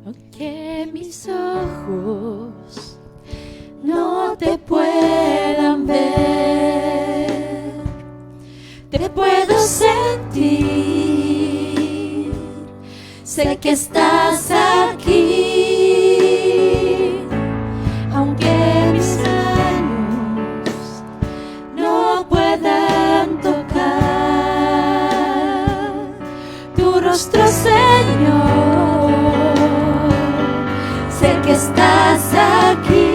Aunque mis ojos no te puedan ver, te puedo sentir. Sé que estás aquí, aunque mis manos no puedan tocar tu rostro, Señor. Sé que estás aquí.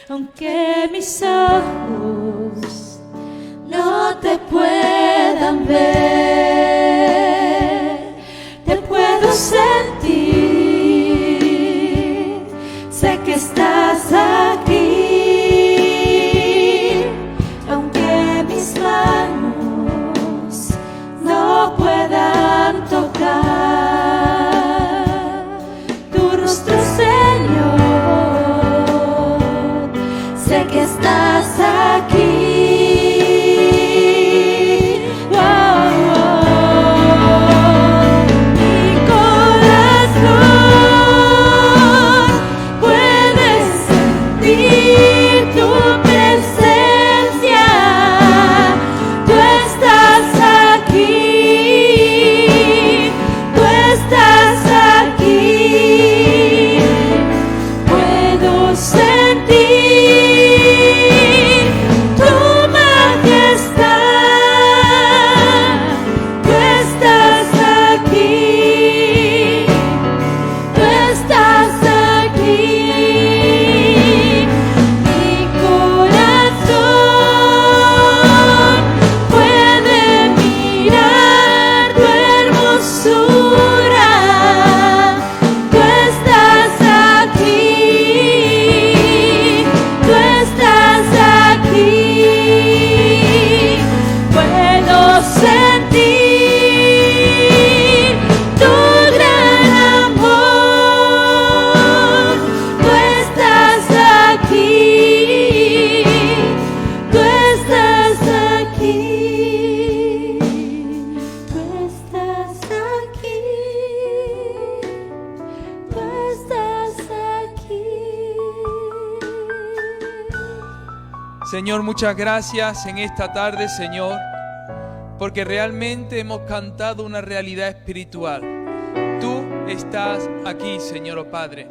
Aunque mis ojos no te puedan ver, te puedo sentir. Sé que estás aquí, aunque mis manos no puedan tocar tu rostro, Señor. Sé que estás aquí. Mi corazón puede sentir tu presencia. Tú estás aquí. Tú estás aquí. Puedo sentir Señor, muchas gracias en esta tarde, Señor, porque realmente hemos cantado una realidad espiritual. Tú estás aquí, Señor, oh Padre.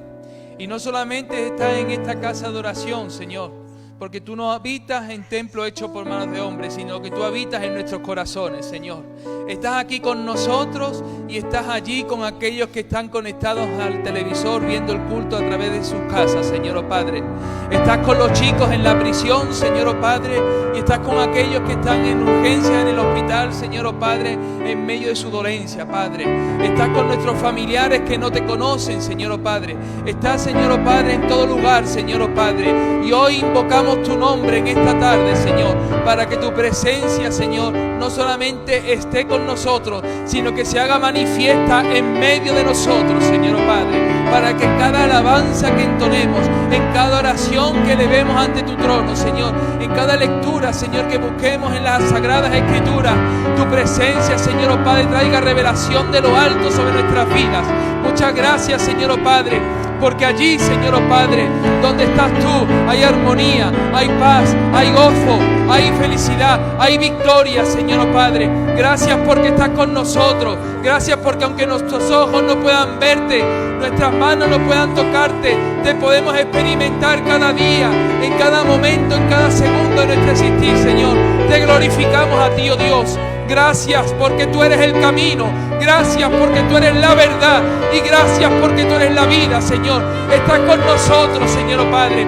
Y no solamente estás en esta casa de oración, Señor, porque tú no habitas en templo hecho por manos de hombres, sino que tú habitas en nuestros corazones, Señor. Estás aquí con nosotros y estás allí con aquellos que están conectados al televisor viendo el culto a través de sus casas, Señor, oh Padre. Estás con los chicos en la prisión, Señor, oh Padre, y estás con aquellos que están en urgencia en el hospital, Señor, oh Padre, en medio de su dolencia, Padre. Estás con nuestros familiares que no te conocen, Señor, oh Padre. Estás, Señor, oh Padre, en todo lugar, Señor, oh Padre. Y hoy invocamos tu nombre en esta tarde, Señor, para que tu presencia, Señor, no solamente esté con nosotros, sino que se haga manifiesta en medio de nosotros, Señor, oh Padre, para que en cada alabanza que entonemos, en cada oración que elevemos ante tu trono, Señor, en cada lectura, Señor, que busquemos en las sagradas escrituras, tu presencia, Señor, oh Padre, traiga revelación de lo alto sobre nuestras vidas. Muchas gracias, Señor, oh Padre, porque allí, Señor, oh Padre, donde estás tú, hay armonía, hay paz, hay gozo, hay felicidad, hay victoria, Señor, oh Padre. Gracias porque estás con nosotros. Gracias porque aunque nuestros ojos no puedan verte, nuestras manos no puedan tocarte, te podemos experimentar cada día, en cada momento, en cada segundo de nuestro existir, Señor. Te glorificamos a ti, oh Dios. Gracias porque tú eres el camino. Gracias porque tú eres la verdad. Y gracias porque tú eres la vida, Señor. Estás con nosotros, Señor, oh Padre.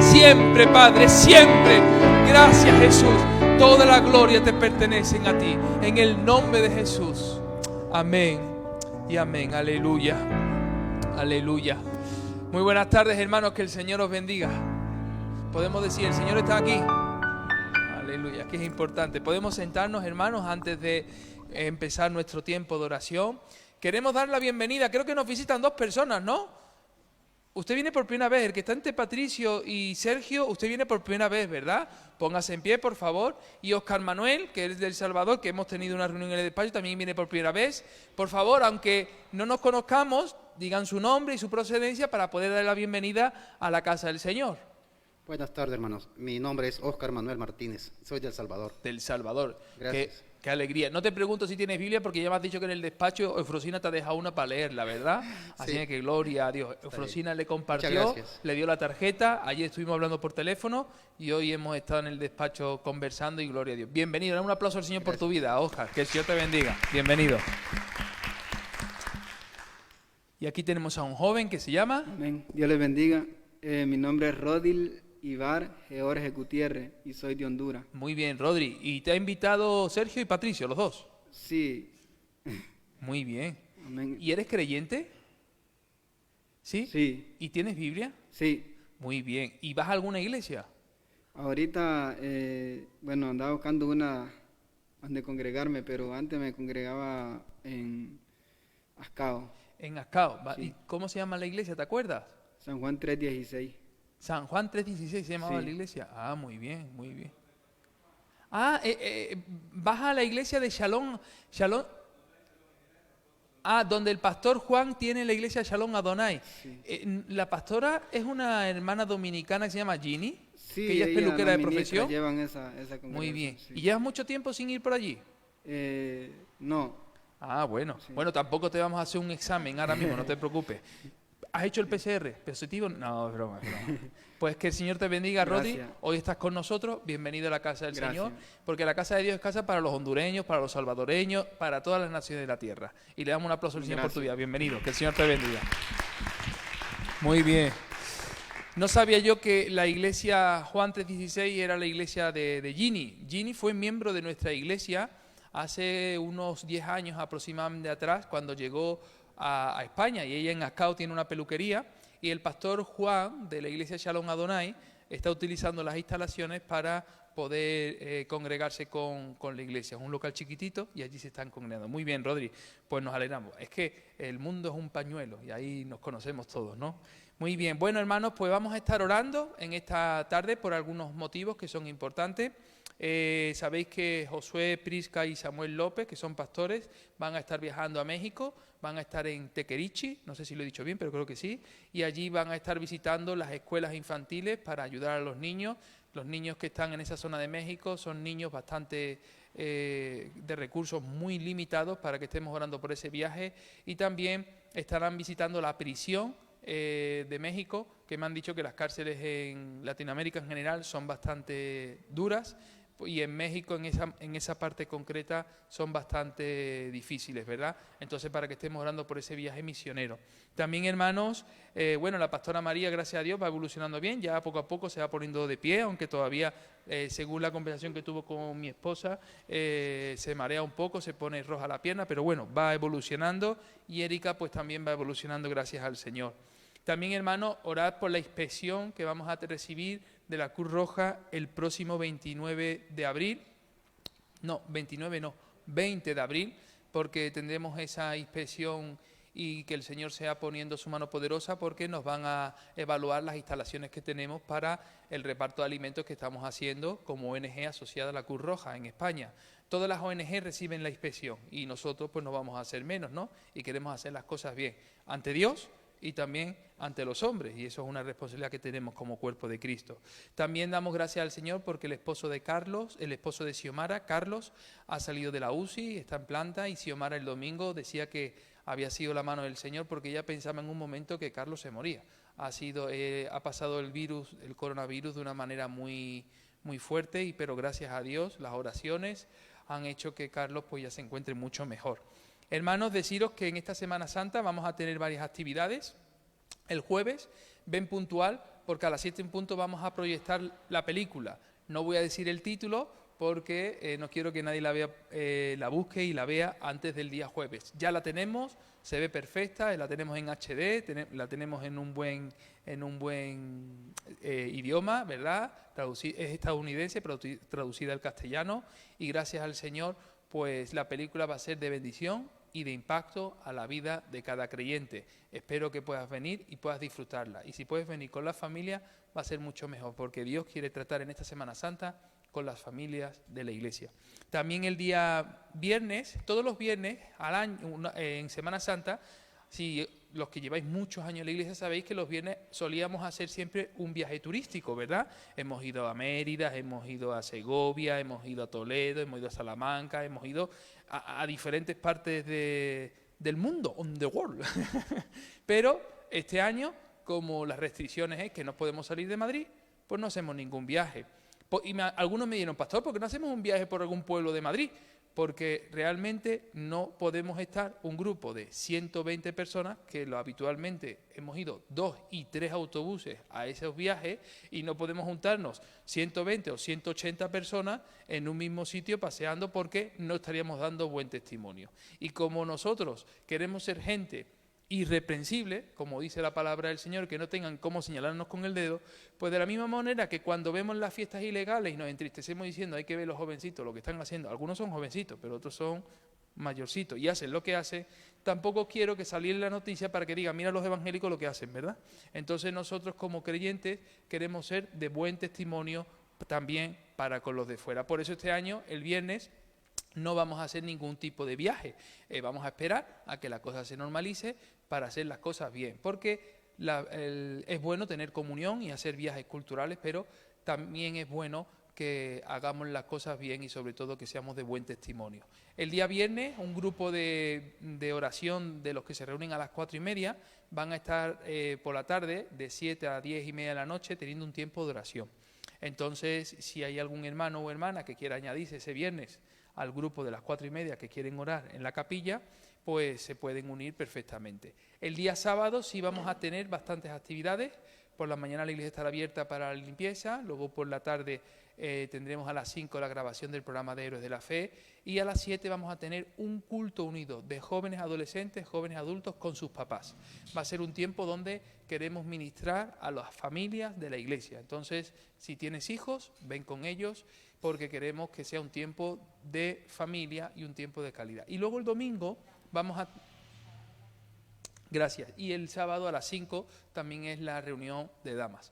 Siempre, Padre, siempre. Gracias, Jesús. Toda la gloria te pertenecen a ti. En el nombre de Jesús. Amén y amén. Aleluya. Aleluya. Muy buenas tardes, hermanos. Que el Señor os bendiga. Podemos decir, el Señor está aquí. Aleluya, que es importante. Podemos sentarnos, hermanos, antes de empezar nuestro tiempo de oración. Queremos dar la bienvenida. Creo que nos visitan 2 personas, ¿no? Usted viene por primera vez. El que está entre Patricio y Sergio, usted viene por primera vez, ¿verdad? Póngase en pie, por favor. Y Óscar Manuel, que es del Salvador, que hemos tenido una reunión en el despacho, también viene por primera vez. Por favor, aunque no nos conozcamos, digan su nombre y su procedencia para poder dar la bienvenida a la casa del Señor. Buenas tardes, hermanos. Mi nombre es Óscar Manuel Martínez. Soy del Salvador. Del Salvador. Gracias. Qué alegría. No te pregunto si tienes Biblia porque ya me has dicho que en el despacho Eufrosina te ha dejado una para leerla, ¿verdad? Así Sí. que gloria a Dios. Eufrosina le compartió, Muchas gracias. le dio la tarjeta, ayer estuvimos hablando por teléfono y hoy hemos estado en el despacho conversando y gloria a Dios. Bienvenido. Dale un aplauso al Señor por tu vida, Óscar. Que el Señor te bendiga. Bienvenido. Y aquí tenemos a un joven que se llama... Amén. Dios les bendiga. Mi nombre es Rodil Ibar George Gutiérrez y soy de Honduras. Muy bien, Rodri. ¿Y te ha invitado Sergio y Patricio, los dos? Sí. Muy bien. Amén. ¿Y eres creyente? ¿Sí? Sí. ¿Y tienes Biblia? Sí. Muy bien. ¿Y vas a alguna iglesia? Ahorita, bueno, andaba buscando una donde congregarme, pero antes me congregaba en Ascao, En Ascao. Sí. ¿Y cómo se llama la iglesia? ¿Te acuerdas? San Juan 3:16. San Juan 3:16 se llamaba Sí. la iglesia. Ah, muy bien, muy bien. Ah, vas a la iglesia de Shalom. Shalom. Ah, donde el pastor Juan tiene la iglesia Shalom Adonai. Sí. La pastora es una hermana dominicana que se llama Ginny, Sí, que ella es peluquera de las ministras profesión. llevan esa congregación. Muy bien. Sí. ¿Y llevas mucho tiempo sin ir por allí? No. Ah, bueno. Sí. Bueno, tampoco te vamos a hacer un examen ahora mismo, no te preocupes. ¿Has hecho el PCR? ¿Positivo? No, es broma, es broma. Pues que el Señor te bendiga, Rodri. Gracias. Hoy estás con nosotros. Bienvenido a la casa del Gracias. Señor. Porque la casa de Dios es casa para los hondureños, para los salvadoreños, para todas las naciones de la tierra. Y le damos un aplauso al Señor por tu Gracias. vida. Bienvenido. Que el Señor te bendiga. Muy bien. No sabía yo que la iglesia Juan 3:16 era la iglesia de Ginny. Ginny fue miembro de nuestra iglesia hace unos 10 años aproximadamente atrás, cuando llegó a España, y ella en Ascao tiene una peluquería, y el pastor Juan de la iglesia Shalom Adonai está utilizando las instalaciones para poder congregarse con la iglesia. Es un local chiquitito y allí se están congregando. Muy bien, Rodri, pues nos alegramos. Es que el mundo es un pañuelo y ahí nos conocemos todos, ¿no? Muy bien, bueno, hermanos, pues vamos a estar orando en esta tarde por algunos motivos que son importantes. Sabéis que Josué, Prisca y Samuel López, que son pastores, van a estar viajando a México, van a estar en Tequerichi, no sé si lo he dicho bien, pero creo que sí, y allí van a estar visitando las escuelas infantiles para ayudar a los niños. Los niños que están en esa zona de México son niños bastante de recursos muy limitados, para que estemos orando por ese viaje, y también estarán visitando la prisión de México, que me han dicho que las cárceles en Latinoamérica en general son bastante duras, y en México en esa parte concreta son bastante difíciles, ¿verdad? Entonces, para que estemos orando por ese viaje misionero. También, hermanos, bueno, la pastora María, gracias a Dios, va evolucionando bien, ya poco a poco se va poniendo de pie, aunque todavía, según la conversación que tuvo con mi esposa, se marea un poco, se pone roja la pierna, pero bueno, va evolucionando, y Erika pues también va evolucionando gracias al Señor. También, hermanos, orad por la inspección que vamos a recibir de la Cruz Roja el próximo 29 de abril. No, 29 no, 20 de abril, porque tendremos esa inspección y que el Señor sea poniendo su mano poderosa, porque nos van a evaluar las instalaciones que tenemos para el reparto de alimentos que estamos haciendo como ONG asociada a la Cruz Roja en España. Todas las ONG reciben la inspección y nosotros pues no vamos a hacer menos, ¿no? Y queremos hacer las cosas bien ante Dios y también ante los hombres, y eso es una responsabilidad que tenemos como cuerpo de Cristo. También damos gracias al Señor porque el esposo de Carlos, el esposo de Xiomara, Carlos, ha salido de la UCI, está en planta, y Xiomara el domingo decía que había sido la mano del Señor, porque ella pensaba en un momento que Carlos se moría. Ha pasado el coronavirus de una manera muy, muy fuerte, pero gracias a Dios, las oraciones, han hecho que Carlos pues ya se encuentre mucho mejor. Hermanos, deciros que en esta Semana Santa vamos a tener varias actividades. El jueves, ven puntual, porque a las 7 en punto vamos a proyectar la película. No voy a decir el título porque no quiero que nadie la vea, la busque y la vea antes del día jueves. Ya la tenemos, se ve perfecta, la tenemos en HD, la tenemos en un buen idioma, ¿verdad? Es estadounidense, pero traducida al castellano, y gracias al Señor, pues la película va a ser de bendición y de impacto a la vida de cada creyente. Espero que puedas venir y puedas disfrutarla. Y si puedes venir con la familia, va a ser mucho mejor, porque Dios quiere tratar en esta Semana Santa con las familias de la Iglesia. También el día viernes, todos los viernes al año, en Semana Santa, si los que lleváis muchos años en la Iglesia sabéis que los viernes solíamos hacer siempre un viaje turístico, ¿verdad? Hemos ido a Mérida, hemos ido a Segovia, hemos ido a Toledo, hemos ido a Salamanca, hemos ido a diferentes partes del mundo, on the world. Pero este año, como las restricciones es que no podemos salir de Madrid, pues no hacemos ningún viaje. Y algunos me dijeron, pastor, ¿por qué no hacemos un viaje por algún pueblo de Madrid? Porque realmente no podemos estar un grupo de 120 personas, que habitualmente hemos ido 2 y 3 autobuses a esos viajes, y no podemos juntarnos 120 o 180 personas en un mismo sitio paseando, porque no estaríamos dando buen testimonio. Y como nosotros queremos ser gente irreprensible, como dice la palabra del Señor, que no tengan cómo señalarnos con el dedo, pues de la misma manera que cuando vemos las fiestas ilegales y nos entristecemos diciendo hay que ver los jovencitos lo que están haciendo, algunos son jovencitos, pero otros son mayorcitos y hacen lo que hacen, tampoco quiero que saliera la noticia para que digan, mira los evangélicos lo que hacen, ¿verdad? Entonces nosotros como creyentes queremos ser de buen testimonio también para con los de fuera. Por eso este año, el viernes, no vamos a hacer ningún tipo de viaje, vamos a esperar a que la cosa se normalice para hacer las cosas bien, porque es bueno tener comunión y hacer viajes culturales, pero también es bueno que hagamos las cosas bien y sobre todo que seamos de buen testimonio. El día viernes, un grupo de oración de los que se reúnen a las 4:30 van a estar por la tarde de 7 a 10:30 de la noche teniendo un tiempo de oración. Entonces, si hay algún hermano o hermana que quiera añadirse ese viernes al grupo de las 4:30 que quieren orar en la capilla, pues se pueden unir perfectamente. El día sábado sí vamos a tener bastantes actividades. Por la mañana la iglesia estará abierta para la limpieza, luego por la tarde tendremos a las 5 la grabación del programa de Héroes de la Fe, y a las 7 vamos a tener un culto unido de jóvenes adolescentes, jóvenes adultos con sus papás. Va a ser un tiempo donde queremos ministrar a las familias de la iglesia. Entonces, si tienes hijos, ven con ellos, porque queremos que sea un tiempo de familia y un tiempo de calidad. Y luego el domingo vamos a... Gracias. Y el sábado a las 5 también es la reunión de damas.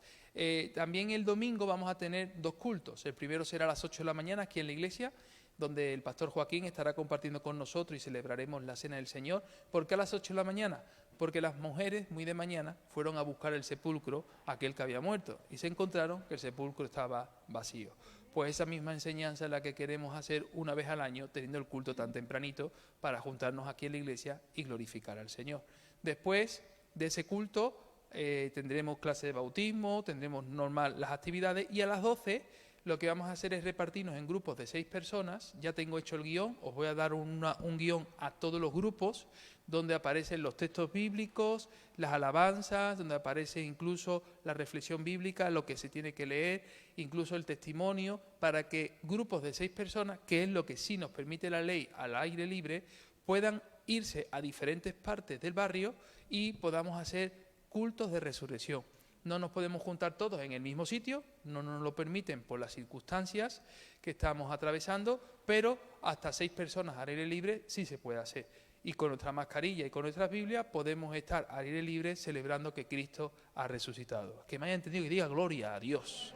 También el domingo vamos a tener 2 cultos. El primero será a las 8 de la mañana aquí en la iglesia, donde el pastor Joaquín estará compartiendo con nosotros y celebraremos la Cena del Señor. ¿Por qué a las 8 de la mañana? Porque las mujeres muy de mañana fueron a buscar el sepulcro, aquel que había muerto, y se encontraron que el sepulcro estaba vacío. Pues esa misma enseñanza es la que queremos hacer una vez al año, teniendo el culto tan tempranito, para juntarnos aquí en la iglesia y glorificar al Señor. Después de ese culto tendremos clase de bautismo, tendremos normal las actividades, y a las 12 lo que vamos a hacer es repartirnos en grupos de 6 personas. Ya tengo hecho el guión, os voy a dar un guión a todos los grupos, donde aparecen los textos bíblicos, las alabanzas, donde aparece incluso la reflexión bíblica, lo que se tiene que leer, incluso el testimonio, para que grupos de 6 personas, que es lo que sí nos permite la ley al aire libre, puedan irse a diferentes partes del barrio y podamos hacer cultos de resurrección. No nos podemos juntar todos en el mismo sitio, no nos lo permiten por las circunstancias que estamos atravesando, pero hasta 6 personas al aire libre sí se puede hacer. Y con nuestra mascarilla y con nuestras Biblias podemos estar al aire libre celebrando que Cristo ha resucitado. Que me haya entendido, que diga gloria a Dios.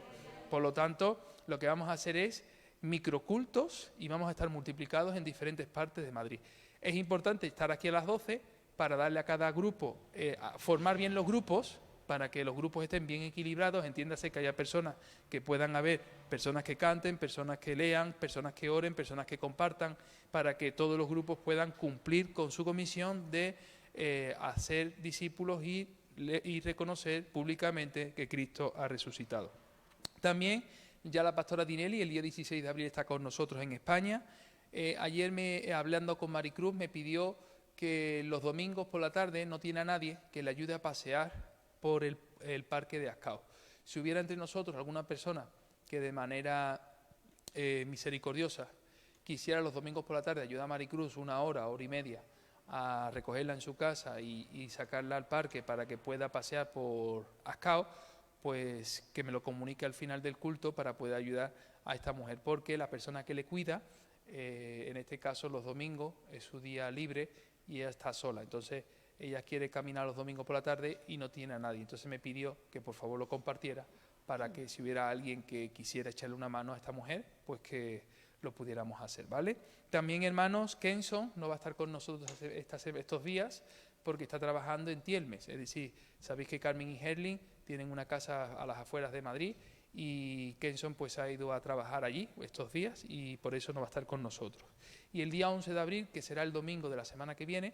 Por lo tanto, lo que vamos a hacer es microcultos y vamos a estar multiplicados en diferentes partes de Madrid. Es importante estar aquí a las 12 para darle a cada grupo, formar bien los grupos, para que los grupos estén bien equilibrados. Entiéndase que haya personas que puedan haber, personas que canten, personas que lean, personas que oren, personas que compartan, para que todos los grupos puedan cumplir con su comisión de hacer discípulos y reconocer públicamente que Cristo ha resucitado. También ya la pastora Dinelli el día 16 de abril está con nosotros en España. Ayer hablando con Maricruz me pidió que los domingos por la tarde no tiene a nadie que le ayude a pasear por el parque de Ascao. Si hubiera entre nosotros alguna persona que de manera misericordiosa quisiera los domingos por la tarde ayudar a Maricruz 1 hora, hora y media, a recogerla en su casa y sacarla al parque para que pueda pasear por Ascao, pues que me lo comunique al final del culto para poder ayudar a esta mujer, porque la persona que le cuida, en este caso los domingos, es su día libre y ella está sola. Entonces ella quiere caminar los domingos por la tarde y no tiene a nadie. Entonces me pidió que por favor lo compartiera para que si hubiera alguien que quisiera echarle una mano a esta mujer, pues que lo pudiéramos hacer, ¿vale? También, hermanos, Kenson no va a estar con nosotros estos días porque está trabajando en Tielmes. Es decir, sabéis que Carmen y Herling tienen una casa a las afueras de Madrid y Kenson pues ha ido a trabajar allí estos días y por eso no va a estar con nosotros. Y el día 11 de abril, que será el domingo de la semana que viene,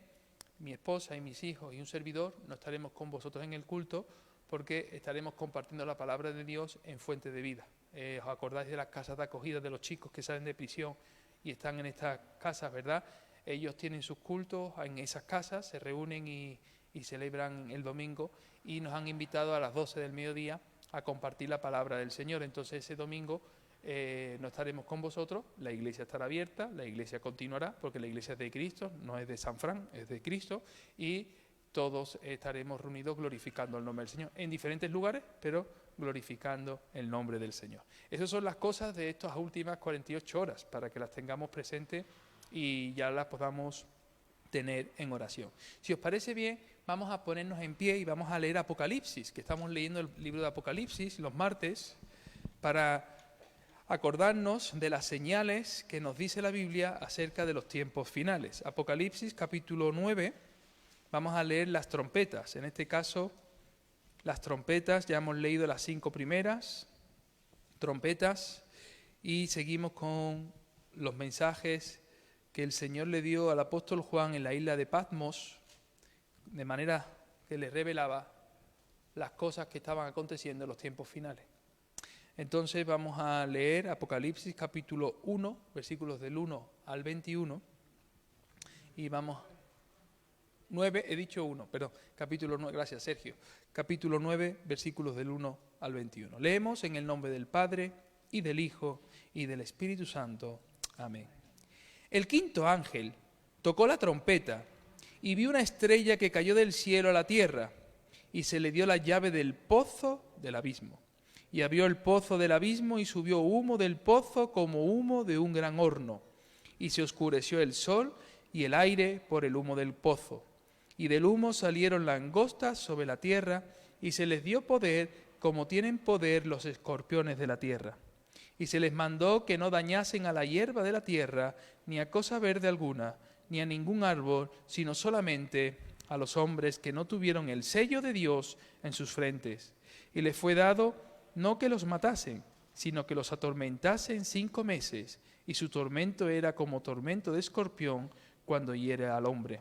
mi esposa y mis hijos y un servidor no estaremos con vosotros en el culto porque estaremos compartiendo la palabra de Dios en Fuente de Vida. ¿Os acordáis de las casas de acogida de los chicos que salen de prisión y están en estas casas, verdad? Ellos tienen sus cultos en esas casas, se reúnen y celebran el domingo y nos han invitado a las 12 del mediodía a compartir la palabra del Señor. Entonces ese domingo no estaremos con vosotros, la iglesia estará abierta, la iglesia continuará, porque la iglesia es de Cristo, no es de San Fran, es de Cristo, y todos estaremos reunidos glorificando el nombre del Señor, en diferentes lugares, pero glorificando el nombre del Señor. Esas son las cosas de estas últimas 48 horas, para que las tengamos presentes y ya las podamos tener en oración. Si os parece bien, vamos a ponernos en pie y vamos a leer Apocalipsis, que estamos leyendo el libro de Apocalipsis los martes, para acordarnos de las señales que nos dice la Biblia acerca de los tiempos finales. Apocalipsis capítulo 9, vamos a leer las trompetas. En este caso, las trompetas, ya hemos leído las 5 primeras trompetas y seguimos con los mensajes que el Señor le dio al apóstol Juan en la isla de Patmos, de manera que le revelaba las cosas que estaban aconteciendo en los tiempos finales. Entonces vamos a leer Apocalipsis capítulo 1, versículos del 1 al 21, y vamos... 9, he dicho 1, perdón, capítulo 9, gracias Sergio, capítulo 9, versículos del 1 al 21. Leemos en el nombre del Padre, y del Hijo, y del Espíritu Santo. Amén. El quinto ángel tocó la trompeta, y vi una estrella que cayó del cielo a la tierra, y se le dio la llave del pozo del abismo. Y abrió el pozo del abismo, y subió humo del pozo como humo de un gran horno, y se oscureció el sol y el aire por el humo del pozo. Y del humo salieron langostas sobre la tierra, y se les dio poder como tienen poder los escorpiones de la tierra. Y se les mandó que no dañasen a la hierba de la tierra, ni a cosa verde alguna, ni a ningún árbol, sino solamente a los hombres que no tuvieron el sello de Dios en sus frentes. Y les fue dado no que los matasen, sino que los atormentasen 5 meses, y su tormento era como tormento de escorpión cuando hiere al hombre.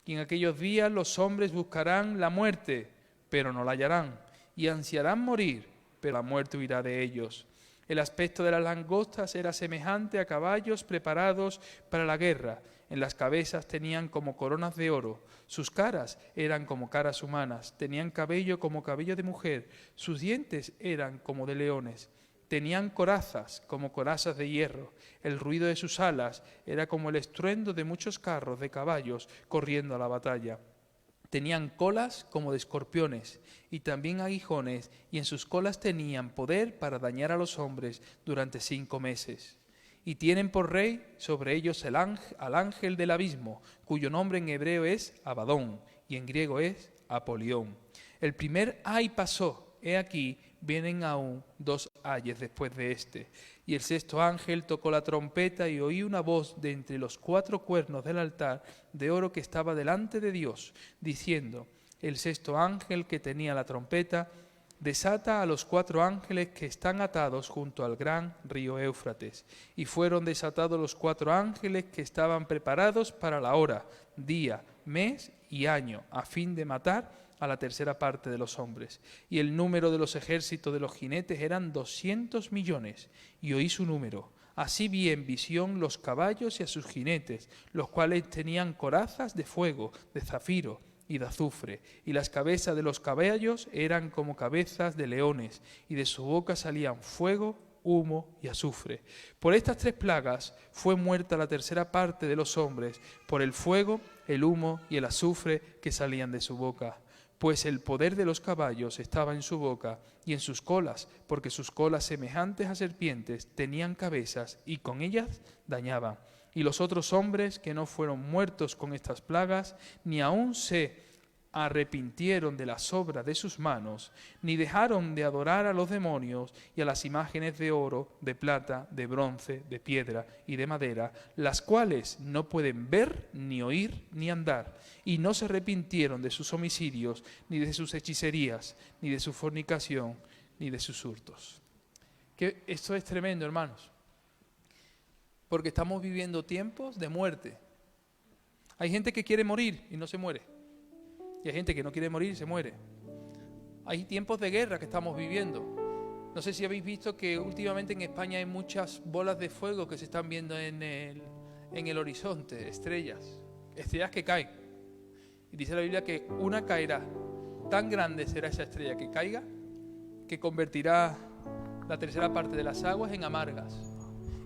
Y en aquellos días los hombres buscarán la muerte, pero no la hallarán, y ansiarán morir, pero la muerte huirá de ellos. El aspecto de las langostas era semejante a caballos preparados para la guerra. En las cabezas tenían como coronas de oro, sus caras eran como caras humanas, tenían cabello como cabello de mujer, sus dientes eran como de leones. Tenían corazas como corazas de hierro, el ruido de sus alas era como el estruendo de muchos carros de caballos corriendo a la batalla. Tenían colas como de escorpiones y también aguijones, y en sus colas tenían poder para dañar a los hombres durante 5 meses. Y tienen por rey sobre ellos al ángel del abismo, cuyo nombre en hebreo es Abadón y en griego es Apolión. El primer ay pasó, he aquí, vienen aún 2 ayes después de este. Y el sexto ángel tocó la trompeta y oí una voz de entre los 4 cuernos del altar de oro que estaba delante de Dios, diciendo: el sexto ángel que tenía la trompeta desata a los 4 ángeles que están atados junto al gran río Éufrates. Y fueron desatados los 4 ángeles que estaban preparados para la hora, día, mes y año, a fin de matar a la tercera parte de los hombres. Y el número de los ejércitos de los jinetes eran 200 millones, y oí su número. Así vi en visión los caballos y a sus jinetes, los cuales tenían corazas de fuego, de zafiro y de azufre, y las cabezas de los caballos eran como cabezas de leones, y de su boca salían fuego, humo y azufre. Por estas 3 plagas fue muerta la tercera parte de los hombres, por el fuego, el humo y el azufre que salían de su boca. Pues el poder de los caballos estaba en su boca y en sus colas, porque sus colas semejantes a serpientes tenían cabezas y con ellas dañaban. Y los otros hombres que no fueron muertos con estas plagas, ni aun se arrepintieron de las obras de sus manos, ni dejaron de adorar a los demonios y a las imágenes de oro, de plata, de bronce, de piedra y de madera, las cuales no pueden ver, ni oír, ni andar, y no se arrepintieron de sus homicidios, ni de sus hechicerías, ni de su fornicación, ni de sus hurtos. Que esto es tremendo, hermanos, porque estamos viviendo tiempos de muerte. Hay gente que quiere morir y no se muere. Y hay gente que no quiere morir y se muere. Hay tiempos de guerra que estamos viviendo. No sé si habéis visto que últimamente en España hay muchas bolas de fuego que se están viendo en el horizonte, estrellas que caen. Y dice la Biblia que una caerá. Tan grande será esa estrella que caiga, que convertirá la tercera parte de las aguas en amargas.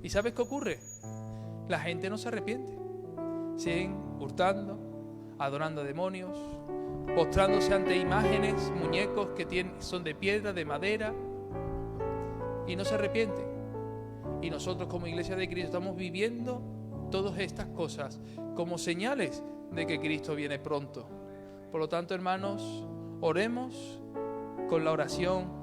¿Y sabes qué ocurre? La gente no se arrepiente. Siguen hurtando, adorando a demonios, postrándose ante imágenes, muñecos que son de piedra, de madera, y no se arrepienten. Y nosotros como Iglesia de Cristo estamos viviendo todas estas cosas como señales de que Cristo viene pronto. Por lo tanto, hermanos, oremos con la oración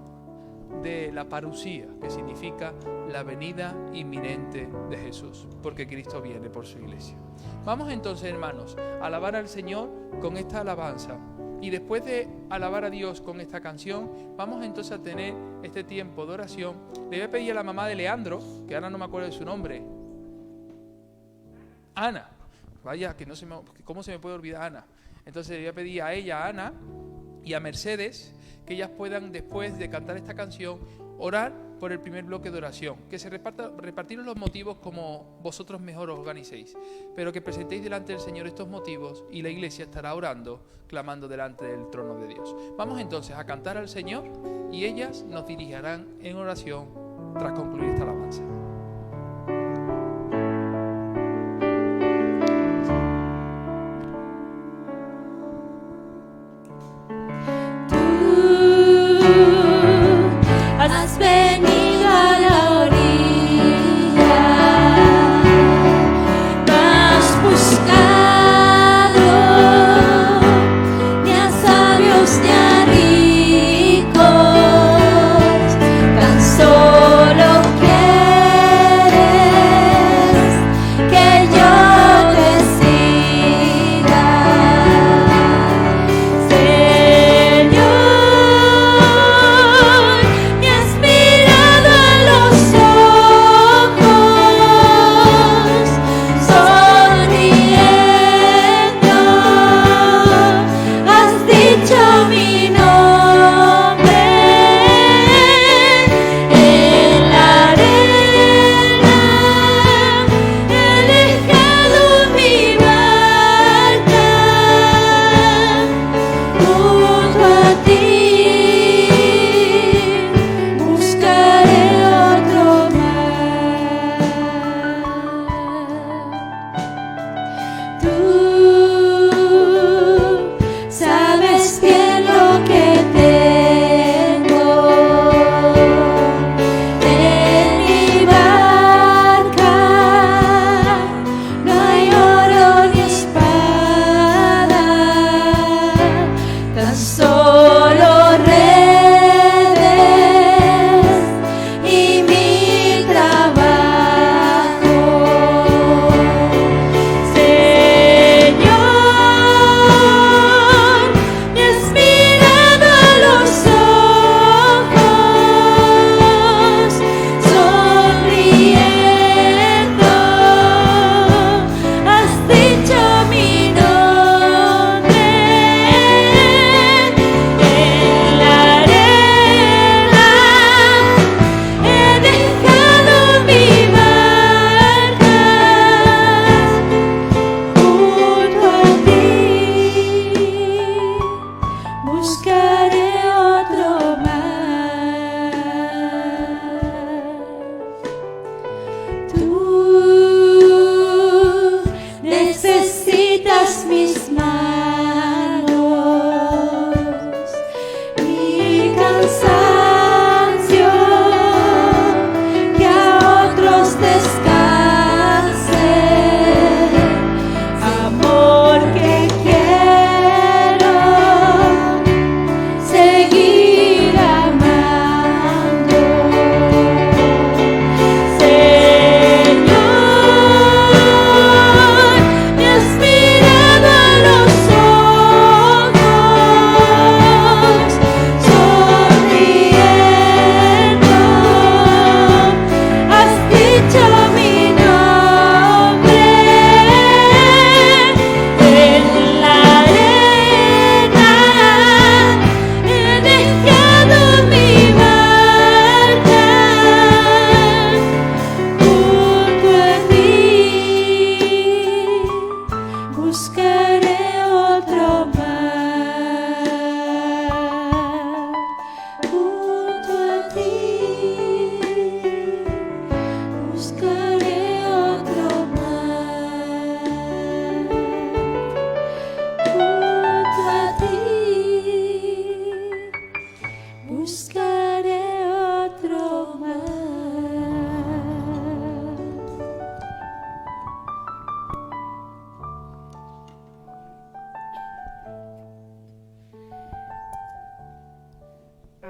de la parusía, que significa la venida inminente de Jesús, porque Cristo viene por su Iglesia. Vamos entonces, hermanos, a alabar al Señor con esta alabanza. Y después de alabar a Dios con esta canción, vamos entonces a tener este tiempo de oración. Le voy a pedir a la mamá de Leandro, que ahora no me acuerdo de su nombre, Ana. Vaya, que no se me, ¿cómo se me puede olvidar Ana? Entonces le voy a pedir a ella, a Ana, y a Mercedes, que ellas puedan, después de cantar esta canción, orar por el primer bloque de oración. Que se repartieron los motivos como vosotros mejor os organicéis, pero que presentéis delante del Señor estos motivos y la Iglesia estará orando, clamando delante del trono de Dios. Vamos entonces a cantar al Señor y ellas nos dirigirán en oración tras concluir esta alabanza. Has venido a la orilla, no has buscado ni a sabios ni a ricos, tan solo quieres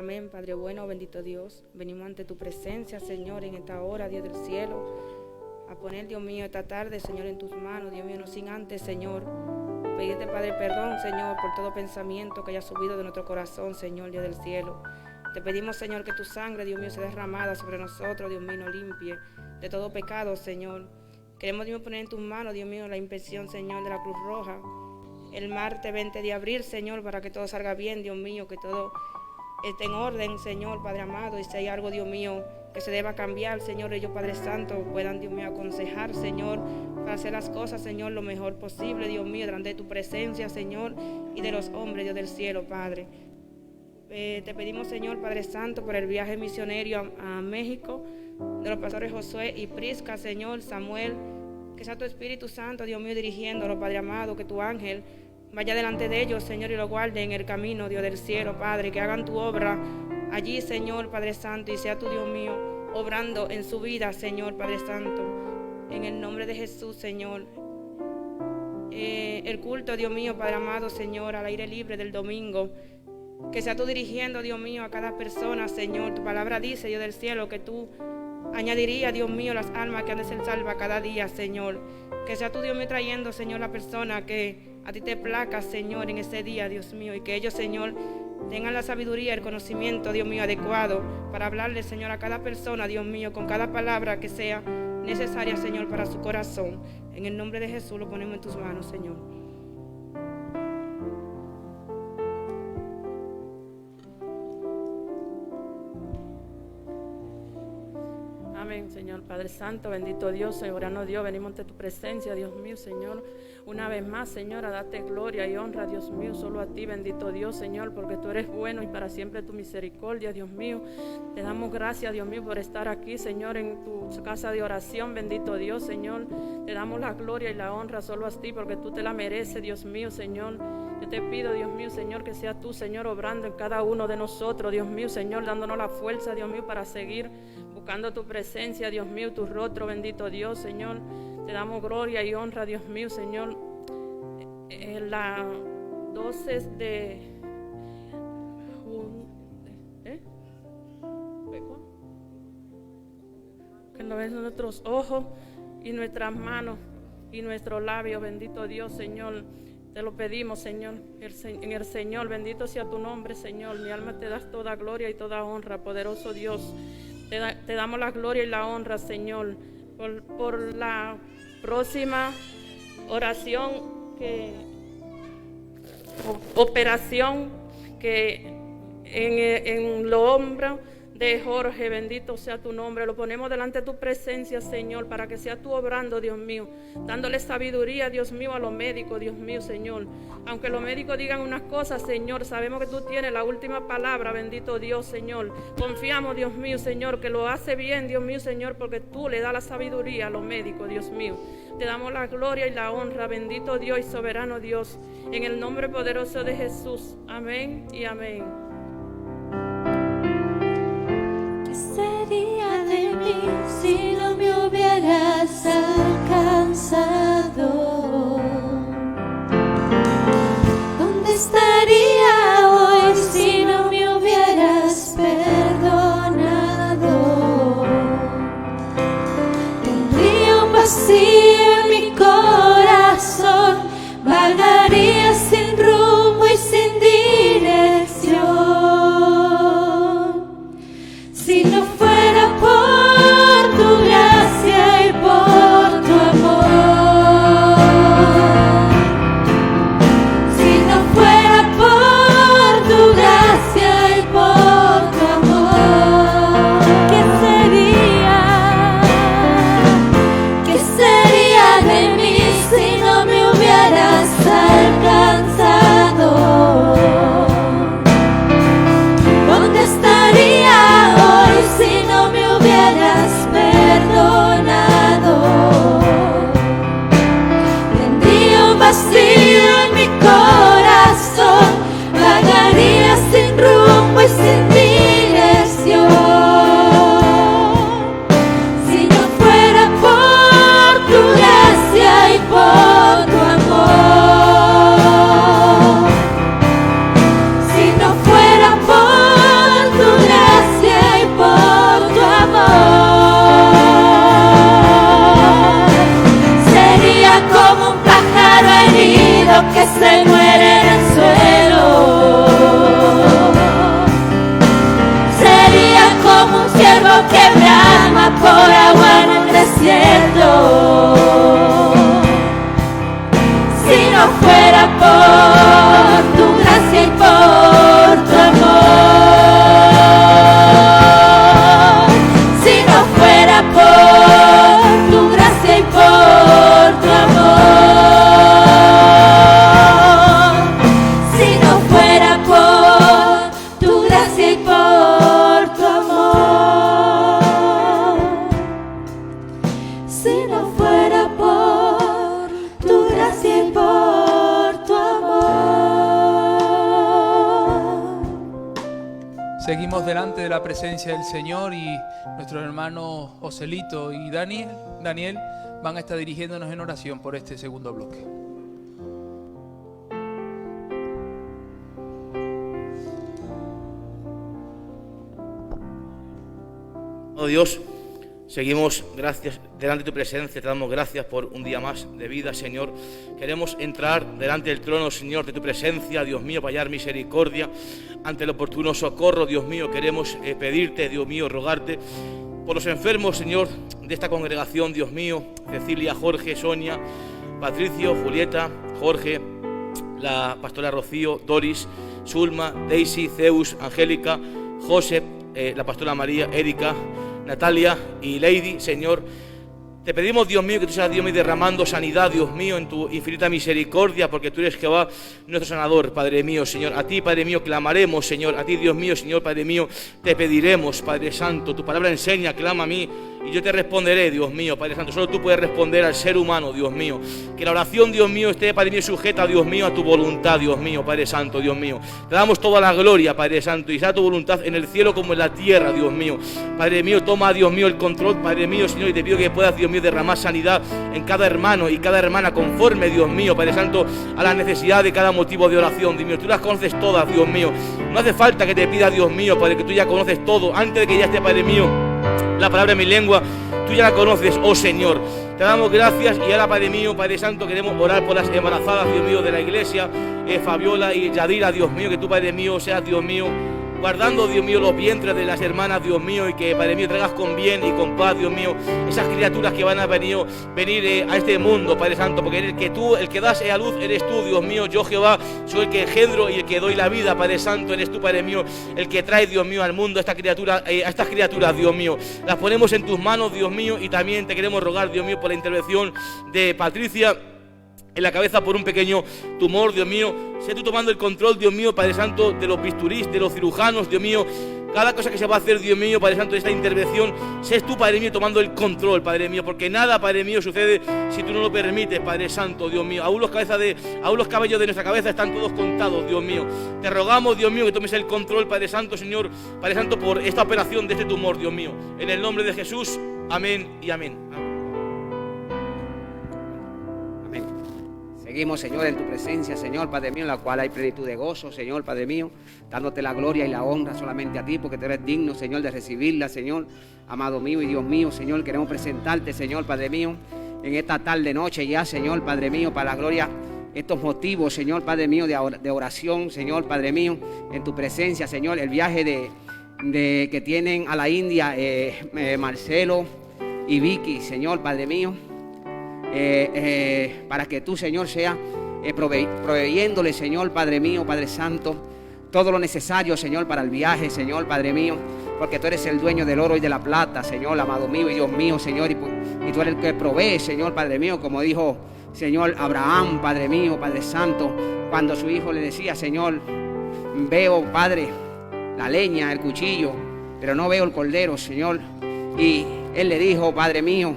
Amén, Padre bueno, bendito Dios. Venimos ante tu presencia, Señor, en esta hora, Dios del cielo, a poner, Dios mío, esta tarde, Señor, en tus manos, Dios mío, no sin antes, Señor, pedirte, Padre, perdón, Señor, por todo pensamiento que haya subido de nuestro corazón, Señor, Dios del cielo. Te pedimos, Señor, que tu sangre, Dios mío, sea derramada sobre nosotros, Dios mío, nos limpie de todo pecado, Señor. Queremos, Dios mío, poner en tus manos, Dios mío, la inspección, Señor, de la Cruz Roja. El martes 20 de abril, Señor, para que todo salga bien, Dios mío, que todo esté en orden, Señor, Padre amado, y si hay algo, Dios mío, que se deba cambiar, Señor, ellos, Padre Santo, puedan, Dios mío, aconsejar, Señor, para hacer las cosas, Señor, lo mejor posible, Dios mío, delante de tu presencia, Señor, y de los hombres, Dios del cielo, Padre. Te pedimos, Señor, Padre Santo, por el viaje misionero a México, de los pastores Josué y Prisca, Señor, Samuel, que sea tu Espíritu Santo, Dios mío, dirigiéndolo, Padre amado, que tu ángel vaya delante de ellos, Señor, y lo guarde en el camino, Dios del cielo, Padre, que hagan tu obra allí, Señor, Padre Santo, y sea tu, Dios mío, obrando en su vida, Señor, Padre Santo, en el nombre de Jesús, Señor. El culto, Dios mío, Padre amado, Señor, al aire libre del domingo, que sea tú dirigiendo, Dios mío, a cada persona, Señor. Tu palabra dice, Dios del cielo, que tú añadirías, Dios mío, las almas que han de ser salvas cada día, Señor. Que sea tú, Dios mío, trayendo, Señor, la persona que a ti te placa, Señor, en ese día, Dios mío. Y que ellos, Señor, tengan la sabiduría, el conocimiento, Dios mío, adecuado para hablarle, Señor, a cada persona, Dios mío, con cada palabra que sea necesaria, Señor, para su corazón. En el nombre de Jesús lo ponemos en tus manos, Señor. Amén, Señor Padre Santo, bendito Dios, soberano Dios, venimos ante tu presencia, Dios mío, Señor, una vez más, Señor, a darte gloria y honra, Dios mío, solo a ti, bendito Dios, Señor, porque tú eres bueno y para siempre tu misericordia, Dios mío. Te damos gracias, Dios mío, por estar aquí, Señor, en tu casa de oración, bendito Dios, Señor. Te damos la gloria y la honra solo a ti, porque tú te la mereces, Dios mío, Señor. Yo te pido, Dios mío, Señor, que sea tú, Señor, obrando en cada uno de nosotros, Dios mío, Señor, dándonos la fuerza, Dios mío, para seguir buscando tu presencia, Dios mío, tu rostro, bendito Dios, Señor. Te damos gloria y honra, Dios mío, Señor. En la 12 de que nos ven nuestros ojos y nuestras manos y nuestros labios, bendito Dios, Señor. Te lo pedimos, Señor, en el Señor, bendito sea tu nombre, Señor. Mi alma te das toda gloria y toda honra, poderoso Dios. Te damos la gloria y la honra, Señor, por la próxima oración, operación que en los hombros de Jorge, bendito sea tu nombre. Lo ponemos delante de tu presencia, Señor, para que sea tú obrando, Dios mío, dándole sabiduría, Dios mío, a los médicos, Dios mío, Señor. Aunque los médicos digan unas cosas, Señor, sabemos que tú tienes la última palabra, bendito Dios, Señor. Confiamos, Dios mío, Señor, que lo hace bien, Dios mío, Señor, porque tú le das la sabiduría a los médicos, Dios mío. Te damos la gloria y la honra, bendito Dios y soberano Dios, en el nombre poderoso de Jesús. Amén y amén. ¿Qué sería de mí si no me hubieras alcanzado? ¿Dónde estaría hoy si no me hubieras perdonado? Tendría un vacío en mi corazón, vagaría sin rumbo y sin dirección. Seguimos delante de la presencia del Señor y nuestros hermanos Joselito y Daniel van a estar dirigiéndonos en oración por este segundo bloque. Oh Dios, seguimos gracias delante de tu presencia, te damos gracias por un día más de vida, Señor. Queremos entrar delante del trono, Señor, de tu presencia, Dios mío, para hallar misericordia ante el oportuno socorro, Dios mío. Queremos pedirte, Dios mío, rogarte por los enfermos, Señor, de esta congregación, Dios mío, Cecilia, Jorge, Sonia, Patricio, Julieta, Jorge, la pastora Rocío, Doris, Zulma, Daisy, Zeus, Angélica, José, la pastora María, Erika, Natalia y Lady, Señor. Te pedimos, Dios mío, que tú seas, Dios mío, derramando sanidad, Dios mío, en tu infinita misericordia, porque tú eres Jehová, nuestro sanador, Padre mío, Señor. A ti, Padre mío, clamaremos, Señor. A ti, Dios mío, Señor, Padre mío, te pediremos, Padre Santo. Tu palabra enseña, clama a mí y yo te responderé, Dios mío, Padre Santo. Solo tú puedes responder al ser humano, Dios mío. Que la oración, Dios mío, esté, Padre mío, sujeta, Dios mío, a tu voluntad, Dios mío, Padre Santo, Dios mío. Te damos toda la gloria, Padre Santo, y sea tu voluntad en el cielo como en la tierra, Dios mío. Padre mío, toma, Dios mío, el control, Padre mío, Señor, y te pido que puedas, Dios mío, derramar sanidad en cada hermano y cada hermana conforme, Dios mío, Padre Santo, a la necesidad de cada motivo de oración, Dios mío. Tú las conoces todas, Dios mío. No hace falta que te pida, Dios mío, Padre, que tú ya conoces todo. Antes de que ya esté, Padre mío, la palabra en mi lengua, tú ya la conoces, oh Señor. Te damos gracias y ahora, Padre mío, Padre Santo, queremos orar por las embarazadas, Dios mío, de la iglesia, Fabiola y Yadira, Dios mío, que tú, Padre mío, seas, Dios mío, guardando, Dios mío, los vientres de las hermanas, Dios mío, y que, Padre mío, traigas con bien y con paz, Dios mío, esas criaturas que van a venir a este mundo, Padre Santo, porque el que das a luz eres tú, Dios mío. Yo, Jehová, soy el que engendro y el que doy la vida, Padre Santo, eres tú, Padre mío, el que trae, Dios mío, al mundo a estas criaturas, Dios mío. Las ponemos en tus manos, Dios mío, y también te queremos rogar, Dios mío, por la intervención de Patricia en la cabeza por un pequeño tumor, Dios mío. Sé tú tomando el control, Dios mío, Padre Santo, de los bisturís, de los cirujanos, Dios mío. Cada cosa que se va a hacer, Dios mío, Padre Santo, de esta intervención, sé tú, Padre mío, tomando el control, Padre mío, porque nada, Padre mío, sucede si tú no lo permites, Padre Santo, Dios mío. Aún los cabellos de nuestra cabeza están todos contados, Dios mío. Te rogamos, Dios mío, que tomes el control, Padre Santo, Señor, Padre Santo, por esta operación de este tumor, Dios mío. En el nombre de Jesús, amén y amén. Seguimos, Señor, en tu presencia, Señor, Padre mío, en la cual hay plenitud de gozo, Señor, Padre mío, dándote la gloria y la honra solamente a ti, porque tú eres digno, Señor, de recibirla, Señor, amado mío y Dios mío, Señor. Queremos presentarte, Señor, Padre mío, en esta tarde noche ya, Señor, Padre mío, para la gloria, estos motivos, Señor, Padre mío, de oración, Señor, Padre mío, en tu presencia, Señor, el viaje que tienen a la India, Marcelo y Vicky, Señor, Padre mío. Para que tú, Señor, seas proveyéndole, Señor, Padre mío, Padre Santo, todo lo necesario, Señor, para el viaje, Señor, Padre mío, porque tú eres el dueño del oro y de la plata, Señor, amado mío y Dios mío, Señor, y tú eres el que provee, Señor, Padre mío, como dijo, Señor, Abraham, Padre mío, Padre Santo, cuando su hijo le decía, Señor, veo, Padre, la leña, el cuchillo, pero no veo el cordero, Señor, y él le dijo, Padre mío,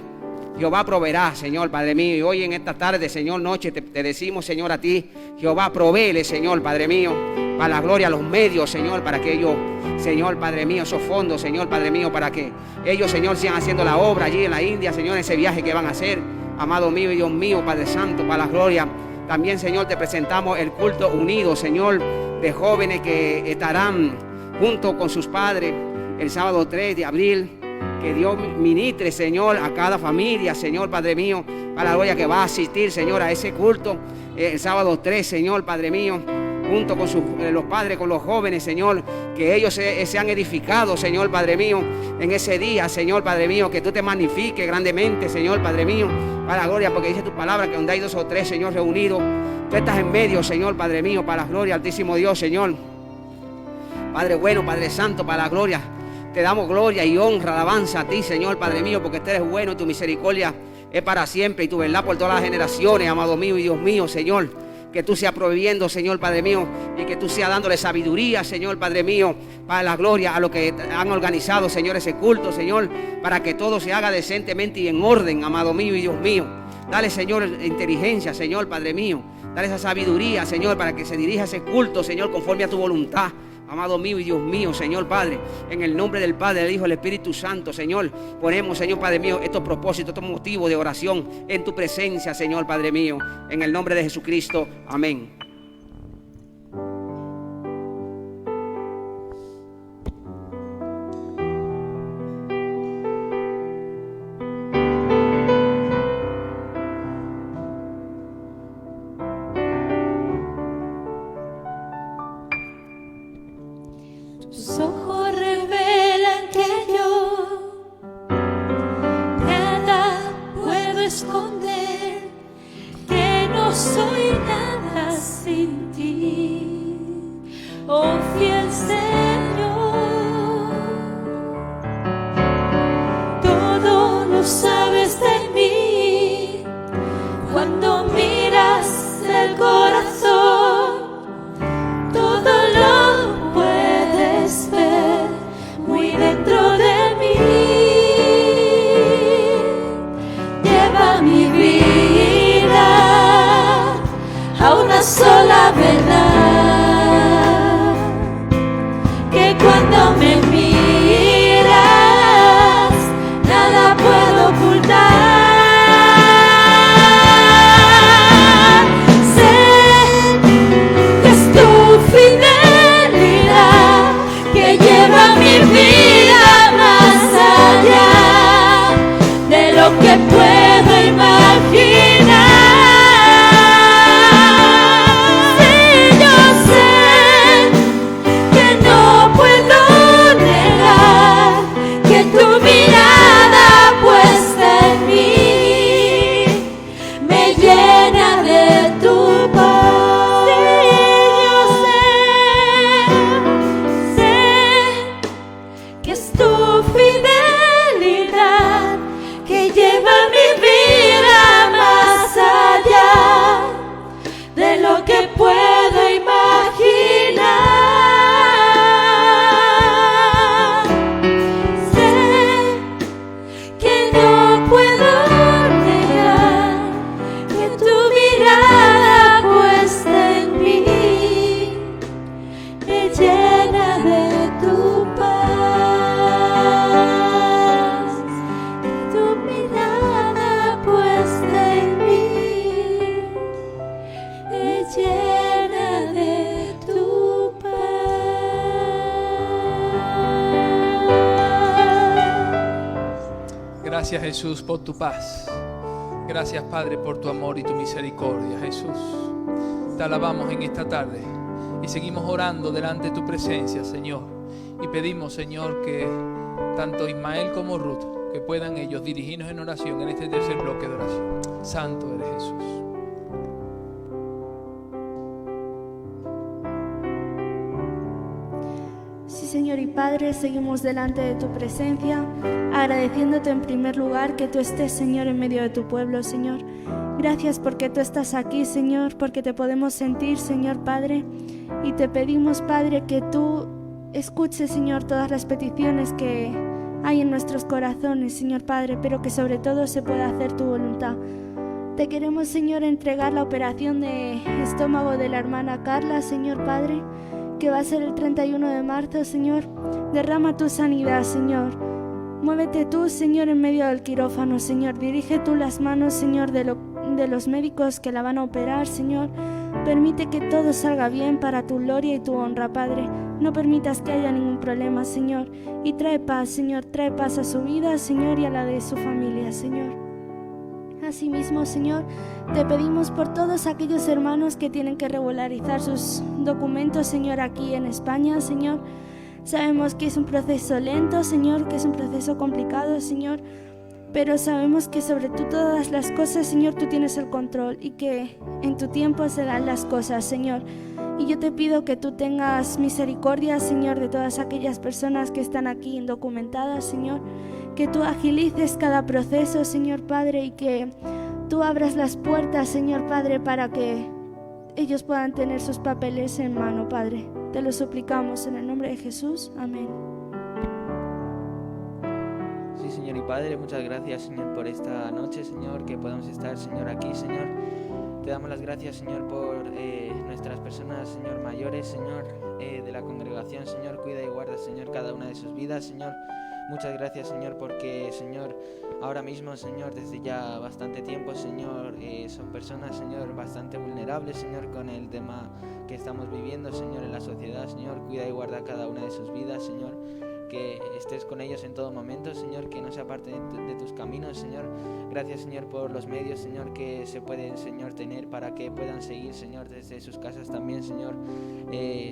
Jehová proveerá, Señor, Padre mío. Y hoy en esta tarde, Señor, noche, te decimos, Señor, a ti, Jehová, provéele, Señor, Padre mío, para la gloria, los medios, Señor, para que ellos, Señor, Padre mío, esos fondos, Señor, Padre mío, para que ellos, Señor, sigan haciendo la obra allí en la India, Señor, ese viaje que van a hacer, amado mío y Dios mío, Padre Santo, para la gloria. También, Señor, te presentamos el culto unido, Señor, de jóvenes que estarán junto con sus padres el sábado 3 de abril. Que Dios ministre, Señor, a cada familia, Señor, Padre mío, para la gloria, que va a asistir, Señor, a ese culto el sábado 3, Señor, Padre mío, junto con los padres, con los jóvenes, Señor, que ellos sean edificados, Señor, Padre mío, en ese día, Señor, Padre mío, que tú te magnifiques grandemente, Señor, Padre mío, para la gloria, porque dice tu palabra que donde hay 2 o 3, Señor, reunidos, tú estás en medio, Señor, Padre mío, para la gloria, altísimo Dios, Señor, Padre bueno, Padre Santo, para la gloria. Te damos gloria y honra, alabanza a ti, Señor, Padre mío, porque tú eres bueno y tu misericordia es para siempre y tu verdad por todas las generaciones, amado mío y Dios mío, Señor. Que tú seas proveyendo, Señor, Padre mío, y que tú seas dándole sabiduría, Señor, Padre mío, para la gloria a los que han organizado, Señor, ese culto, Señor, para que todo se haga decentemente y en orden, amado mío y Dios mío. Dale, Señor, inteligencia, Señor, Padre mío. Dale esa sabiduría, Señor, para que se dirija ese culto, Señor, conforme a tu voluntad. Amado mío y Dios mío, Señor Padre, en el nombre del Padre, del Hijo y del Espíritu Santo, Señor, ponemos, Señor Padre mío, estos propósitos, estos motivos de oración en tu presencia, Señor Padre mío, en el nombre de Jesucristo. Amén. Tus ojos revelan que yo nada puedo esconder, que no soy nada sin ti, oh fiel Señor. Todo lo sabes de mí, cuando miras el corazón, todo lo puedes ver muy dentro de mí. Lleva mi vida a una sola verdad, que cuando me miras nada puedo ocultar. Sé que es tu fidelidad que lleva mi vida más allá de lo que puedo imaginar. Sí, yo sé que no puedo negar que tu mirada puesta en mí me llena de tu paz. Sí, yo sé que es tu fidelidad que lleva mi vida más allá de lo que puedo imaginar. Sé que no puedo negar que tu mirada puesta en mí me llena de tu paz. Que tu mirada puesta en mí me llena de tu paz. Gracias, Jesús, por tu paz. Gracias, Padre, por tu amor y tu misericordia, Jesús. Te alabamos en esta tarde y seguimos orando delante de tu presencia, Señor. Y pedimos, Señor, que tanto Ismael como Ruth, que puedan ellos dirigirnos en oración en este tercer bloque de oración. Santo eres Jesús. Sí, Señor y Padre, seguimos delante de tu presencia, agradeciéndote en primer lugar que tú estés, Señor, en medio de tu pueblo, Señor. Gracias porque tú estás aquí, Señor, porque te podemos sentir, Señor Padre, y te pedimos, Padre, que tú escuches, Señor, todas las peticiones que hay en nuestros corazones, Señor Padre, pero que sobre todo se pueda hacer tu voluntad. Te queremos, Señor, entregar la operación de estómago de la hermana Carla, Señor Padre, que va a ser el 31 de marzo, Señor. Derrama tu sanidad, Señor. Muévete tú, Señor, en medio del quirófano, Señor. Dirige tú las manos, Señor, de los médicos que la van a operar, Señor. Permite que todo salga bien para tu gloria y tu honra, Padre. No permitas que haya ningún problema, Señor. Y trae paz, Señor. Trae paz a su vida, Señor, y a la de su familia, Señor. Asimismo, Señor, te pedimos por todos aquellos hermanos que tienen que regularizar sus documentos, Señor, aquí en España, Señor. Sabemos que es un proceso lento, Señor, que es un proceso complicado, Señor, pero sabemos que sobre todas las cosas, Señor, tú tienes el control y que en tu tiempo se dan las cosas, Señor. Y yo te pido que tú tengas misericordia, Señor, de todas aquellas personas que están aquí indocumentadas, Señor. Que tú agilices cada proceso, Señor Padre, y que tú abras las puertas, Señor Padre, para que ellos puedan tener sus papeles en mano, Padre. Te lo suplicamos en el nombre de Jesús. Amén. Sí, Señor y Padre, muchas gracias, Señor, por esta noche, Señor, que podamos estar, Señor, aquí, Señor. Te damos las gracias, Señor, por nuestras personas, Señor, mayores, Señor, de la congregación, Señor. Cuida y guarda, Señor, cada una de sus vidas, Señor. Muchas gracias, Señor, porque, Señor, ahora mismo, Señor, desde ya bastante tiempo, Señor, son personas, Señor, bastante vulnerables, Señor, con el tema que estamos viviendo, Señor, en la sociedad, Señor. Cuida y guarda cada una de sus vidas, Señor. Que estés con ellos en todo momento, Señor, que no se aparten de tus caminos, Señor. Gracias, Señor, por los medios, Señor, que se pueden, Señor, tener para que puedan seguir, Señor, desde sus casas también, Señor.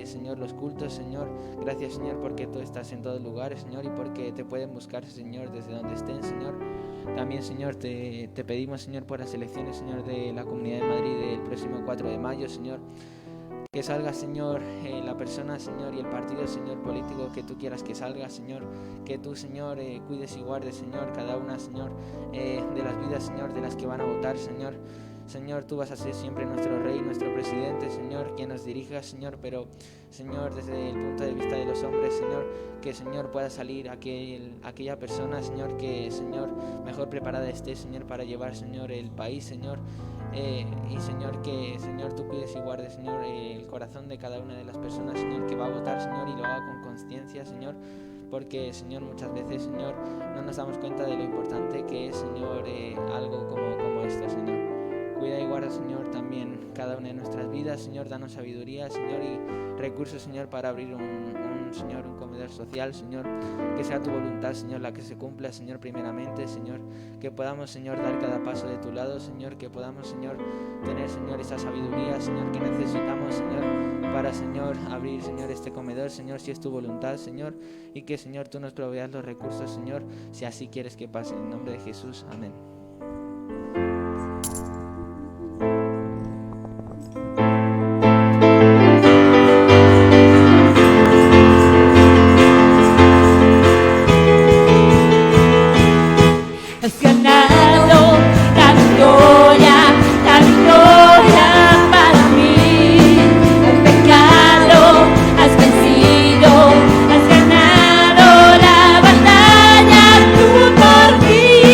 Señor, los cultos, Señor. Gracias, Señor, porque tú estás en todos lugares, Señor, y porque te pueden buscar, Señor, desde donde estén, Señor. También, Señor, te pedimos, Señor, por las elecciones, Señor, de la Comunidad de Madrid del próximo 4 de mayo, Señor. Que salga, Señor, la persona, Señor, y el partido, Señor, político que tú quieras que salga, Señor. Que tú, Señor, cuides y guardes, Señor, cada una, Señor, de las vidas, Señor, de las que van a votar, Señor. Señor, tú vas a ser siempre nuestro Rey, nuestro Presidente, Señor, quien nos dirija, Señor, pero, Señor, desde el punto de vista de los hombres, Señor, que, Señor, pueda salir aquella persona, Señor, que, Señor, mejor preparada esté, Señor, para llevar, Señor, el país, Señor. Y, Señor, que, Señor, tú cuides y guardes, Señor, el corazón de cada una de las personas, Señor, que va a votar, Señor, y lo haga con consciencia, Señor. Porque, Señor, muchas veces, Señor, no nos damos cuenta de lo importante que es, Señor, algo como esto, Señor. Cuida y guarda, Señor, también cada una de nuestras vidas, Señor. Danos sabiduría, Señor, y recursos, Señor, para abrir Señor, un comedor social, Señor. Que sea tu voluntad, Señor, la que se cumpla, Señor, primeramente, Señor. Que podamos, Señor, dar cada paso de tu lado, Señor. Que podamos, Señor, tener, Señor, esa sabiduría, Señor, que necesitamos, Señor, para, Señor, abrir, Señor, este comedor, Señor, si es tu voluntad, Señor. Y que, Señor, tú nos proveas los recursos, Señor, si así quieres que pase. En nombre de Jesús, amén. Has ganado la victoria para mí. El pecado has vencido, has ganado la batalla tú por mí.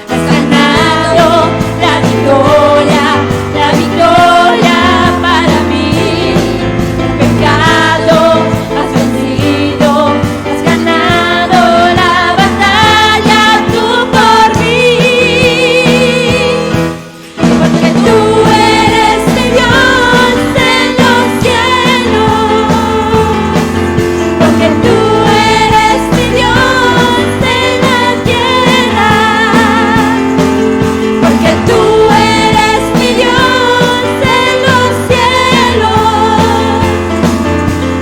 Has ganado la victoria para mí. El pecado has vencido, has ganado la batalla tú por mí. Porque tú eres mi Dios en los cielos. Porque tú eres mi Dios en la tierra. Porque tú eres mi Dios en los cielos.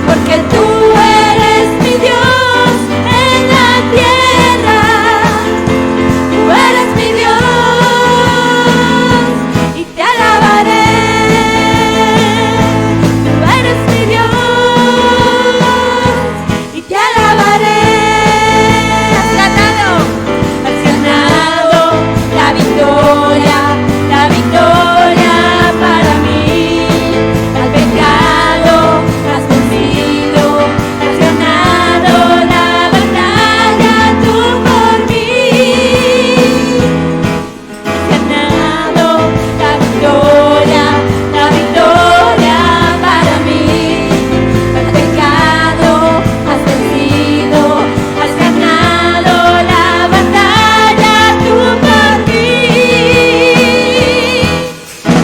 Porque tú eres mi Dios en la tierra. Tú eres mi Dios y te alabaré. Tú eres mi Dios y te alabaré. Has ganado la victoria para mí. Al pecado has vencido, has ganado la batalla tú por mí. Has ganado la victoria para mí. Al pecado has vencido, has ganado la batalla tú por mí.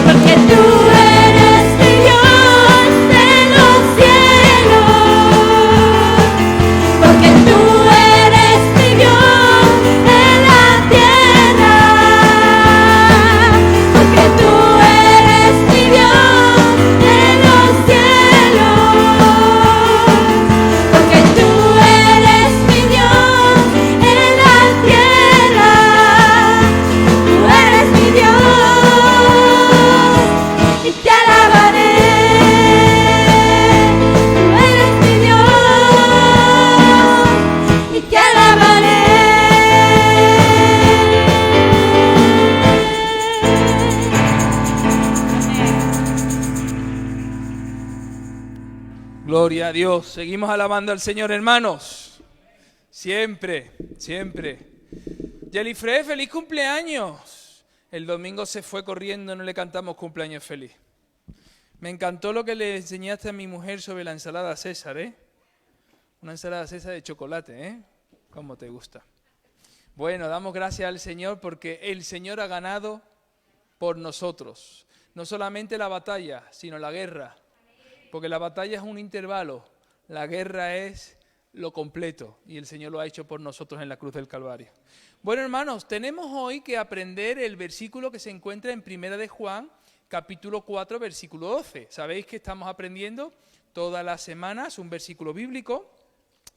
Porque tú eres mi Dios en los cielos. Porque tú eres mi Dios en la tierra. Porque tú eres mi Dios en los cielos. Porque tú eres mi Dios en la tierra. Tú eres mi Dios y te alabaré. Tú eres mi Dios y te alabaré. Gloria a Dios. Seguimos alabando al Señor, hermanos. Siempre, siempre. Yelifre, feliz cumpleaños. El domingo se fue corriendo, no le cantamos cumpleaños feliz. Me encantó lo que le enseñaste a mi mujer sobre la ensalada César, ¿eh? Una ensalada César de chocolate, ¿eh? Como te gusta. Bueno, damos gracias al Señor porque el Señor ha ganado por nosotros. No solamente la batalla, sino la guerra. Porque la batalla es un intervalo, la guerra es lo completo y el Señor lo ha hecho por nosotros en la cruz del Calvario. Bueno, hermanos, tenemos hoy que aprender el versículo que se encuentra en Primera de Juan, capítulo 4, versículo 12. Sabéis que estamos aprendiendo todas las semanas un versículo bíblico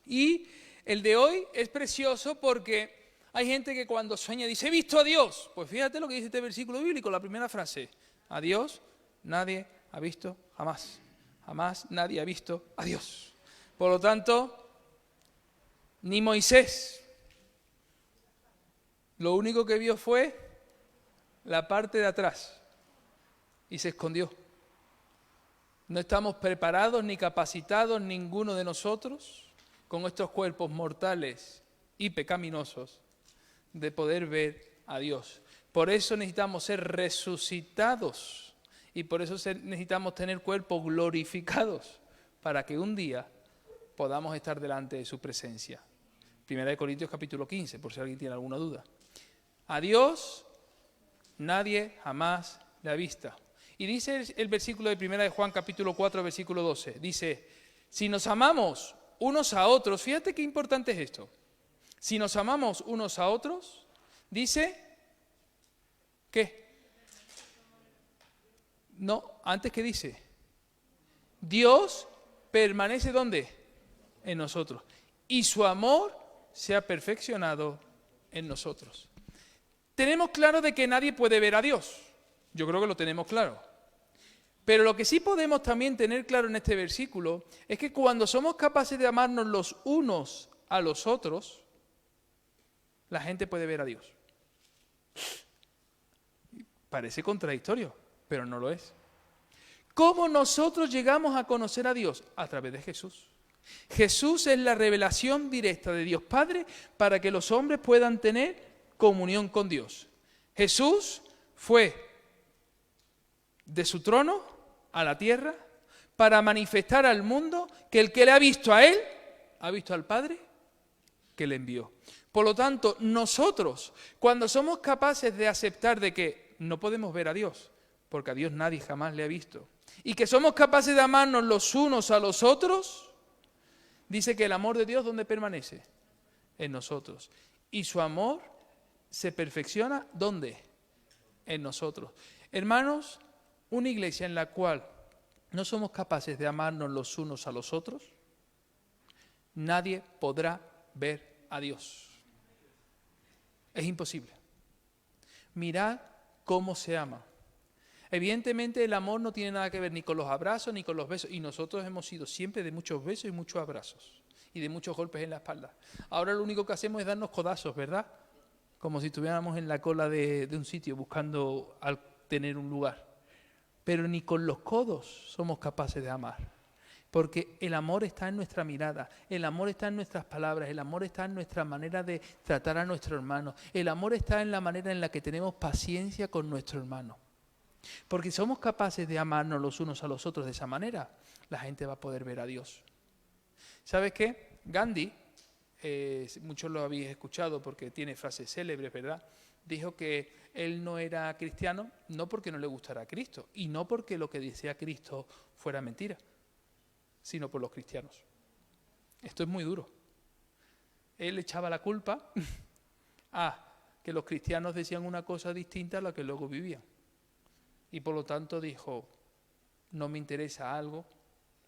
y el de hoy es precioso porque hay gente que cuando sueña dice, he visto a Dios. Pues fíjate lo que dice este versículo bíblico, la primera frase. A Dios nadie ha visto jamás. Jamás nadie ha visto a Dios. Por lo tanto, ni Moisés. Lo único que vio fue la parte de atrás y se escondió. No estamos preparados ni capacitados ninguno de nosotros con estos cuerpos mortales y pecaminosos de poder ver a Dios. Por eso necesitamos ser resucitados y por eso necesitamos tener cuerpos glorificados para que un día podamos estar delante de su presencia. Primera de Corintios capítulo 15, por si alguien tiene alguna duda. A Dios nadie jamás le ha visto. Y dice el versículo de Primera de Juan capítulo 4, versículo 12. Dice, si nos amamos unos a otros, fíjate qué importante es esto. Si nos amamos unos a otros, dice, ¿qué? No, antes que dice, Dios permanece ¿dónde? En nosotros. Y su amor se ha perfeccionado en nosotros. Tenemos claro de que nadie puede ver a Dios. Yo creo que lo tenemos claro. Pero lo que sí podemos también tener claro en este versículo es que cuando somos capaces de amarnos los unos a los otros, la gente puede ver a Dios. Parece contradictorio, pero no lo es. ¿Cómo nosotros llegamos a conocer a Dios? A través de Jesús. Jesús es la revelación directa de Dios Padre para que los hombres puedan tener comunión con Dios. Jesús fue de su trono a la tierra para manifestar al mundo que el que le ha visto a Él, ha visto al Padre que le envió. Por lo tanto, nosotros, cuando somos capaces de aceptar de que no podemos ver a Dios, porque a Dios nadie jamás le ha visto, y que somos capaces de amarnos los unos a los otros, dice que el amor de Dios, ¿dónde permanece? En nosotros. Y su amor se perfecciona, ¿dónde? En nosotros. Hermanos, una iglesia en la cual no somos capaces de amarnos los unos a los otros, nadie podrá ver a Dios. Es imposible. Mirad cómo se ama. Evidentemente el amor no tiene nada que ver ni con los abrazos ni con los besos. Y nosotros hemos sido siempre de muchos besos y muchos abrazos. Y de muchos golpes en la espalda. Ahora lo único que hacemos es darnos codazos, ¿verdad? Como si estuviéramos en la cola de un sitio buscando tener un lugar. Pero ni con los codos somos capaces de amar. Porque el amor está en nuestra mirada, el amor está en nuestras palabras, el amor está en nuestra manera de tratar a nuestro hermano. El amor está en la manera en la que tenemos paciencia con nuestro hermano. Porque si somos capaces de amarnos los unos a los otros de esa manera, la gente va a poder ver a Dios. ¿Sabes qué? Gandhi, muchos lo habéis escuchado porque tiene frases célebres, ¿verdad? Dijo que él no era cristiano, no porque no le gustara a Cristo, y no porque lo que decía Cristo fuera mentira, sino por los cristianos. Esto es muy duro. Él echaba la culpa a que los cristianos decían una cosa distinta a la que luego vivían. Y por lo tanto dijo, no me interesa algo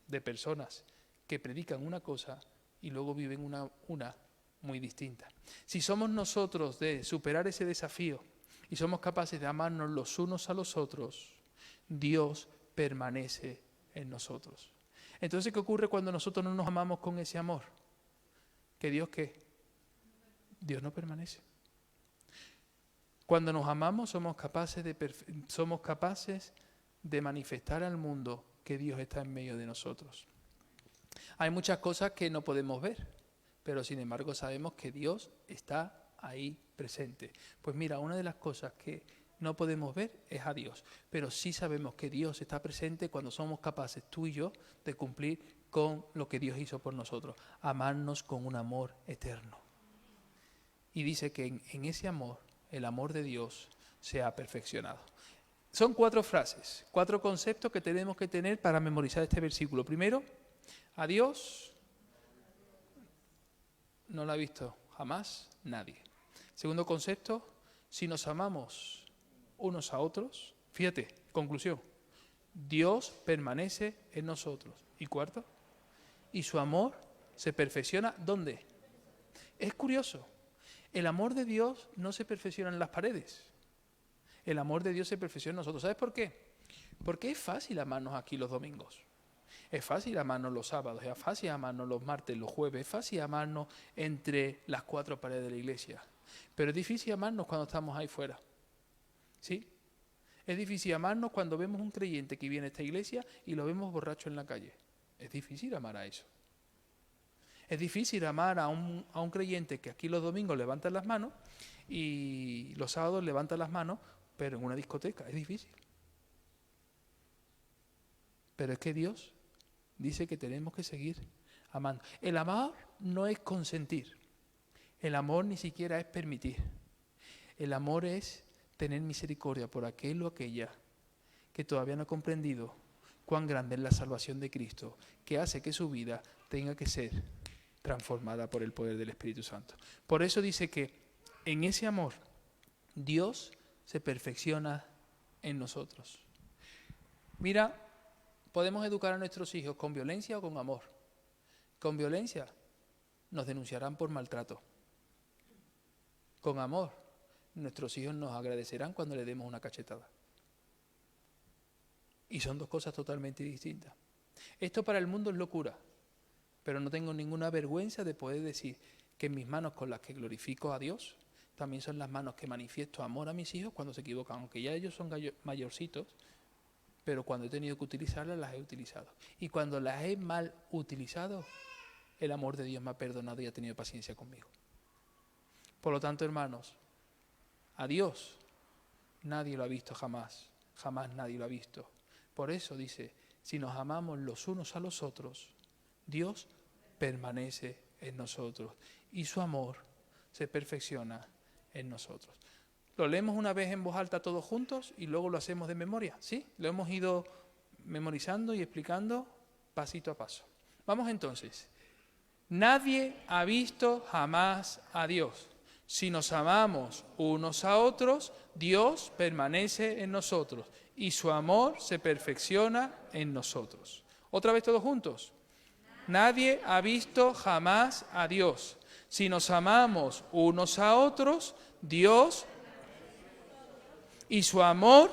de personas que predican una cosa y luego viven una muy distinta. Si somos nosotros de superar ese desafío y somos capaces de amarnos los unos a los otros, Dios permanece en nosotros. Entonces, ¿qué ocurre cuando nosotros no nos amamos con ese amor? ¿Que Dios qué? Dios no permanece. Cuando nos amamos somos capaces de manifestar al mundo que Dios está en medio de nosotros. Hay muchas cosas que no podemos ver, pero sin embargo sabemos que Dios está ahí presente. Pues mira, una de las cosas que no podemos ver es a Dios. Pero sí sabemos que Dios está presente cuando somos capaces, tú y yo, de cumplir con lo que Dios hizo por nosotros, amarnos con un amor eterno. Y dice que en ese amor, el amor de Dios se ha perfeccionado. Son 4 frases, 4 conceptos que tenemos que tener para memorizar este versículo. Primero, a Dios no lo ha visto jamás nadie. Segundo concepto, si nos amamos unos a otros, fíjate, conclusión, Dios permanece en nosotros. Y cuarto, y su amor se perfecciona, ¿dónde? Es curioso, el amor de Dios no se perfecciona en las paredes. El amor de Dios se perfecciona en nosotros. ¿Sabes por qué? Porque es fácil amarnos aquí los domingos. Es fácil amarnos los sábados, es fácil amarnos los martes, los jueves, es fácil amarnos entre las 4 paredes de la iglesia. Pero es difícil amarnos cuando estamos ahí fuera. ¿Sí? Es difícil amarnos cuando vemos un creyente que viene a esta iglesia y lo vemos borracho en la calle. Es difícil amar a eso. Es difícil amar a un creyente que aquí los domingos levanta las manos y los sábados levanta las manos, pero en una discoteca. Es difícil. Pero es que Dios dice que tenemos que seguir amando. El amor no es consentir. El amor ni siquiera es permitir. El amor es tener misericordia por aquel o aquella que todavía no ha comprendido cuán grande es la salvación de Cristo, que hace que su vida tenga que ser transformada por el poder del Espíritu Santo. Por eso dice que en ese amor Dios se perfecciona en nosotros. Mira, podemos educar a nuestros hijos con violencia o con amor. Con violencia nos denunciarán por maltrato. Con amor, nuestros hijos nos agradecerán cuando le demos una cachetada. Y son 2 cosas totalmente distintas. Esto para el mundo es locura, pero no tengo ninguna vergüenza de poder decir que mis manos con las que glorifico a Dios también son las manos que manifiesto amor a mis hijos cuando se equivocan, aunque ya ellos son mayorcitos, pero cuando he tenido que utilizarlas, las he utilizado. Y cuando las he mal utilizado, el amor de Dios me ha perdonado y ha tenido paciencia conmigo. Por lo tanto, hermanos, a Dios nadie lo ha visto jamás, jamás nadie lo ha visto. Por eso dice, si nos amamos los unos a los otros, Dios permanece en nosotros y su amor se perfecciona en nosotros. Lo leemos una vez en voz alta todos juntos y luego lo hacemos de memoria, ¿sí? Lo hemos ido memorizando y explicando pasito a paso. Vamos entonces. Nadie ha visto jamás a Dios. Si nos amamos unos a otros, Dios permanece en nosotros y su amor se perfecciona en nosotros. Otra vez todos juntos. Nadie ha visto jamás a Dios. Si nos amamos unos a otros, Dios y su amor.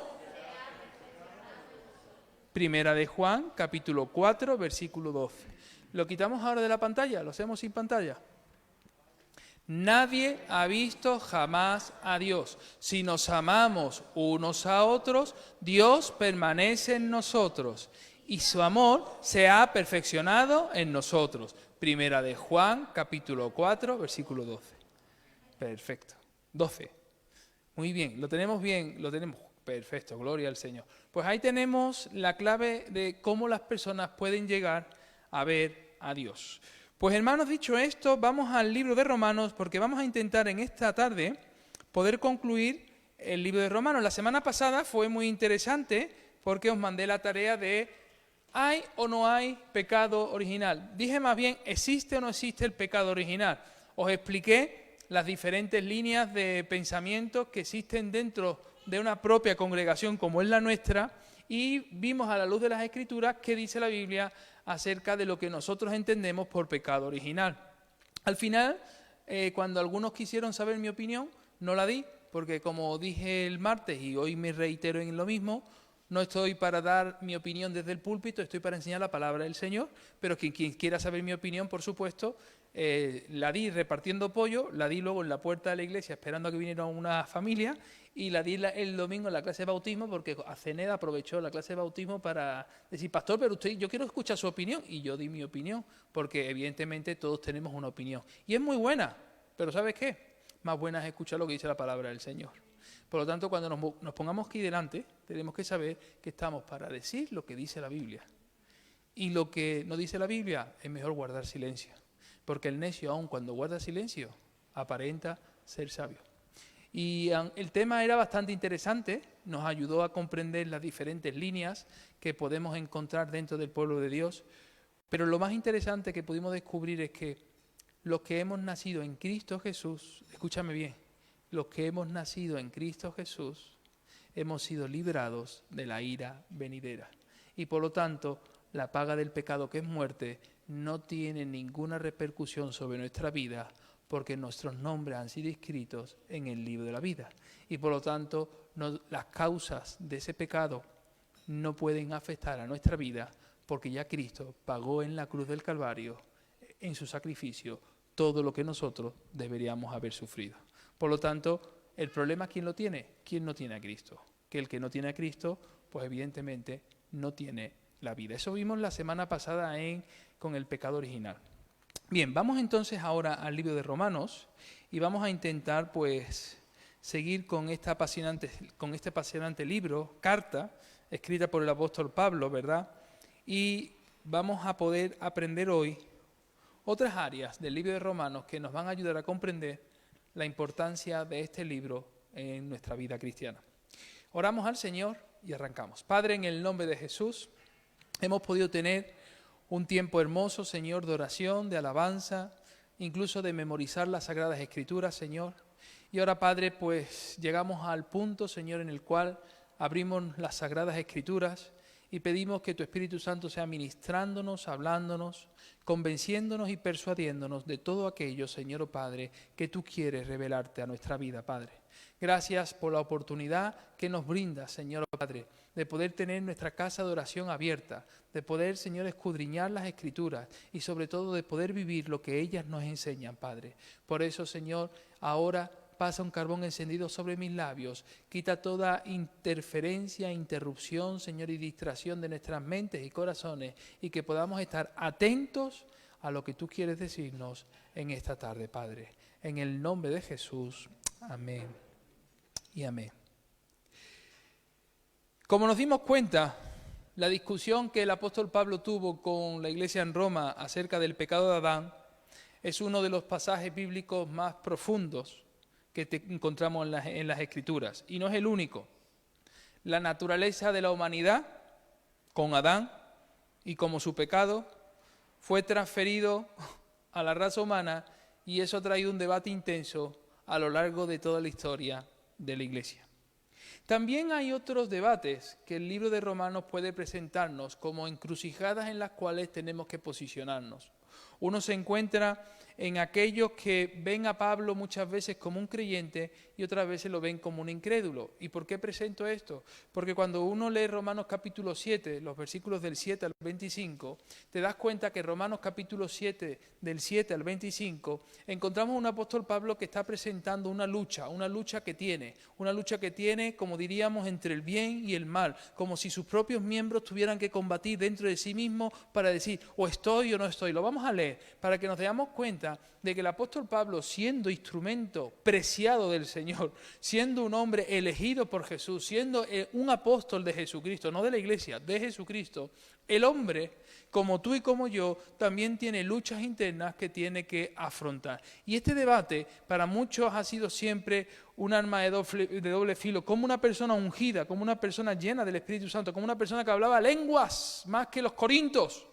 Primera de Juan, capítulo 4, versículo 12. ¿Lo quitamos ahora de la pantalla? ¿Lo hacemos sin pantalla? Nadie ha visto jamás a Dios. Si nos amamos unos a otros, Dios permanece en nosotros y su amor se ha perfeccionado en nosotros. Primera de Juan, capítulo 4, versículo 12. Perfecto. 12. Muy bien, lo tenemos bien, lo tenemos. Perfecto, gloria al Señor. Pues ahí tenemos la clave de cómo las personas pueden llegar a ver a Dios. Pues hermanos, dicho esto, vamos al libro de Romanos, porque vamos a intentar en esta tarde poder concluir el libro de Romanos. La semana pasada fue muy interesante porque os mandé la tarea de ¿hay o no hay pecado original? Dije más bien, ¿existe o no existe el pecado original? Os expliqué las diferentes líneas de pensamiento que existen dentro de una propia congregación como es la nuestra y vimos a la luz de las Escrituras qué dice la Biblia acerca de lo que nosotros entendemos por pecado original. Al final, cuando algunos quisieron saber mi opinión, no la di, porque como dije el martes y hoy me reitero en lo mismo, no estoy para dar mi opinión desde el púlpito, estoy para enseñar la palabra del Señor, pero quien quiera saber mi opinión, por supuesto, la di repartiendo pollo, la di luego en la puerta de la iglesia esperando a que viniera una familia y la di el domingo en la clase de bautismo porque Aceneda aprovechó la clase de bautismo para decir, pastor, pero usted, yo quiero escuchar su opinión, y yo di mi opinión porque evidentemente todos tenemos una opinión y es muy buena, pero ¿sabes qué? Más buena es escuchar lo que dice la palabra del Señor. Por lo tanto, cuando nos pongamos aquí delante, tenemos que saber que estamos para decir lo que dice la Biblia. Y lo que no dice la Biblia es mejor guardar silencio. Porque el necio, aun cuando guarda silencio, aparenta ser sabio. Y el tema era bastante interesante, nos ayudó a comprender las diferentes líneas que podemos encontrar dentro del pueblo de Dios. Pero lo más interesante que pudimos descubrir es que los que hemos nacido en Cristo Jesús, escúchame bien, los que hemos nacido en Cristo Jesús, hemos sido librados de la ira venidera. Y por lo tanto, la paga del pecado, que es muerte, no tiene ninguna repercusión sobre nuestra vida, porque nuestros nombres han sido inscritos en el libro de la vida. Y por lo tanto, las causas de ese pecado no pueden afectar a nuestra vida, porque ya Cristo pagó en la cruz del Calvario, en su sacrificio, todo lo que nosotros deberíamos haber sufrido. Por lo tanto, el problema, ¿quién lo tiene? ¿Quién no tiene a Cristo? Que el que no tiene a Cristo, pues evidentemente no tiene la vida. Eso vimos la semana pasada con el pecado original. Bien, vamos entonces ahora al libro de Romanos y vamos a intentar pues seguir con este apasionante libro, carta, escrita por el apóstol Pablo, ¿verdad? Y vamos a poder aprender hoy otras áreas del libro de Romanos que nos van a ayudar a comprender la importancia de este libro en nuestra vida cristiana. Oramos al Señor y arrancamos. Padre, en el nombre de Jesús, hemos podido tener un tiempo hermoso, Señor, de oración, de alabanza, incluso de memorizar las Sagradas Escrituras, Señor. Y ahora, Padre, pues llegamos al punto, Señor, en el cual abrimos las Sagradas Escrituras y pedimos que tu Espíritu Santo sea ministrándonos, hablándonos, convenciéndonos y persuadiéndonos de todo aquello, Señor, oh Padre, que tú quieres revelarte a nuestra vida, Padre. Gracias por la oportunidad que nos brinda, Señor, oh Padre, de poder tener nuestra casa de oración abierta, de poder, Señor, escudriñar las Escrituras y sobre todo de poder vivir lo que ellas nos enseñan, Padre. Por eso, Señor, ahora pasa un carbón encendido sobre mis labios, quita toda interferencia, interrupción, Señor, y distracción de nuestras mentes y corazones, y que podamos estar atentos a lo que tú quieres decirnos en esta tarde, Padre. En el nombre de Jesús, amén y amén. Como nos dimos cuenta, la discusión que el apóstol Pablo tuvo con la iglesia en Roma acerca del pecado de Adán es uno de los pasajes bíblicos más profundos que encontramos en las Escrituras. Y no es el único. La naturaleza de la humanidad, con Adán y como su pecado, fue transferido a la raza humana y eso ha traído un debate intenso a lo largo de toda la historia de la Iglesia. También hay otros debates que el libro de Romanos puede presentarnos como encrucijadas en las cuales tenemos que posicionarnos. Uno se encuentra en aquellos que ven a Pablo muchas veces como un creyente y otras veces lo ven como un incrédulo. ¿Y por qué presento esto? Porque cuando uno lee Romanos capítulo 7, los versículos del 7 al 25, te das cuenta que Romanos capítulo 7, del 7 al 25, encontramos un apóstol Pablo que está presentando una lucha que tiene, como diríamos, entre el bien y el mal, como si sus propios miembros tuvieran que combatir dentro de sí mismos para decir, o estoy o no estoy. Lo vamos a leer para que nos demos cuenta de que el apóstol Pablo, siendo instrumento preciado del Señor, siendo un hombre elegido por Jesús, siendo un apóstol de Jesucristo, no de la iglesia, de Jesucristo, el hombre, como tú y como yo, también tiene luchas internas que tiene que afrontar. Y este debate para muchos ha sido siempre un arma de doble filo, como una persona ungida, como una persona llena del Espíritu Santo, como una persona que hablaba lenguas más que los corintios,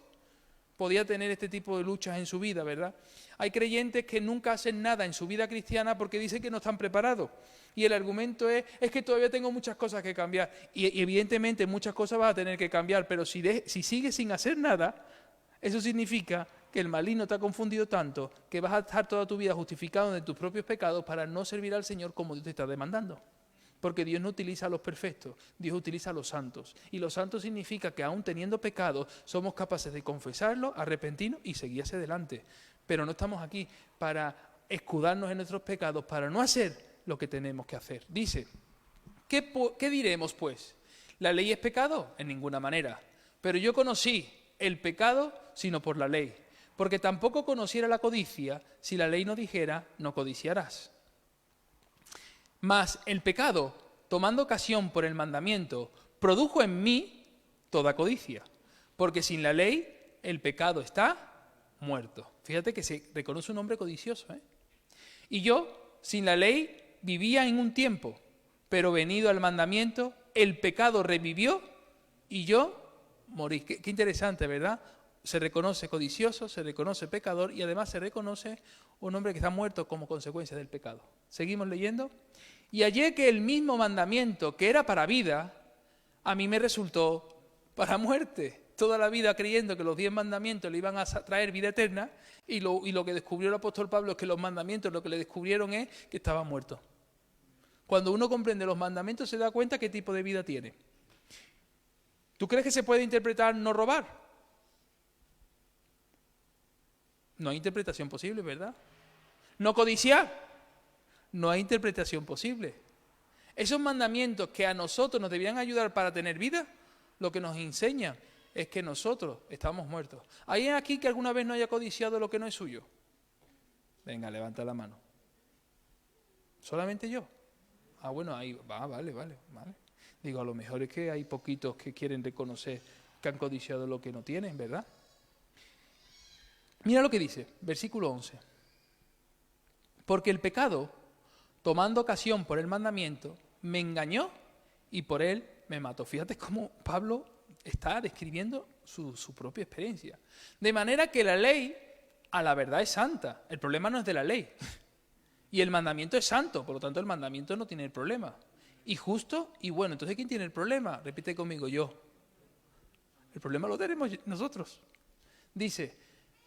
podía tener este tipo de luchas en su vida, ¿verdad? Hay creyentes que nunca hacen nada en su vida cristiana porque dicen que no están preparados. Y el argumento es que todavía tengo muchas cosas que cambiar. Y evidentemente muchas cosas vas a tener que cambiar, pero si sigues sin hacer nada, eso significa que el maligno te ha confundido tanto que vas a estar toda tu vida justificado de tus propios pecados para no servir al Señor como Dios te está demandando. Porque Dios no utiliza a los perfectos, Dios utiliza a los santos. Y los santos significa que aún teniendo pecados somos capaces de confesarlo, arrepentirnos y seguir hacia adelante. Pero no estamos aquí para escudarnos en nuestros pecados, para no hacer lo que tenemos que hacer. Dice, ¿qué diremos pues? ¿La ley es pecado? En ninguna manera. Pero yo conocí el pecado sino por la ley. Porque tampoco conociera la codicia si la ley no dijera, no codiciarás. Mas el pecado tomando ocasión por el mandamiento, produjo en mí toda codicia, porque sin la ley el pecado está muerto. Fíjate que se reconoce un hombre codicioso, ¿eh? Y yo, sin la ley, vivía en un tiempo, pero venido al mandamiento, el pecado revivió y yo morí. Qué interesante, ¿verdad? Se reconoce codicioso, se reconoce pecador y además se reconoce un hombre que está muerto como consecuencia del pecado. Seguimos leyendo. Y hallé que el mismo mandamiento que era para vida, a mí me resultó para muerte. Toda la vida creyendo que los 10 mandamientos le iban a traer vida eterna y lo que descubrió el apóstol Pablo es que los mandamientos lo que le descubrieron es que estaba muerto. Cuando uno comprende los mandamientos se da cuenta qué tipo de vida tiene. ¿Tú crees que se puede interpretar no robar? No hay interpretación posible, ¿verdad? No codiciar. No hay interpretación posible. Esos mandamientos que a nosotros nos debían ayudar para tener vida, lo que nos enseñan es que nosotros estamos muertos. ¿Hay aquí que alguna vez no haya codiciado lo que no es suyo? Venga, levanta la mano. ¿Solamente yo? Ah, bueno, ahí va, vale. Digo, a lo mejor es que hay poquitos que quieren reconocer que han codiciado lo que no tienen, ¿verdad? Mira lo que dice, versículo 11. Porque el pecado, tomando ocasión por el mandamiento, me engañó y por él me mató. Fíjate cómo Pablo está describiendo su propia experiencia. De manera que la ley, a la verdad, es santa. El problema no es de la ley. Y el mandamiento es santo, por lo tanto el mandamiento no tiene el problema. Y justo y bueno. Entonces, ¿quién tiene el problema? Repite conmigo, yo. El problema lo tenemos nosotros. Dice,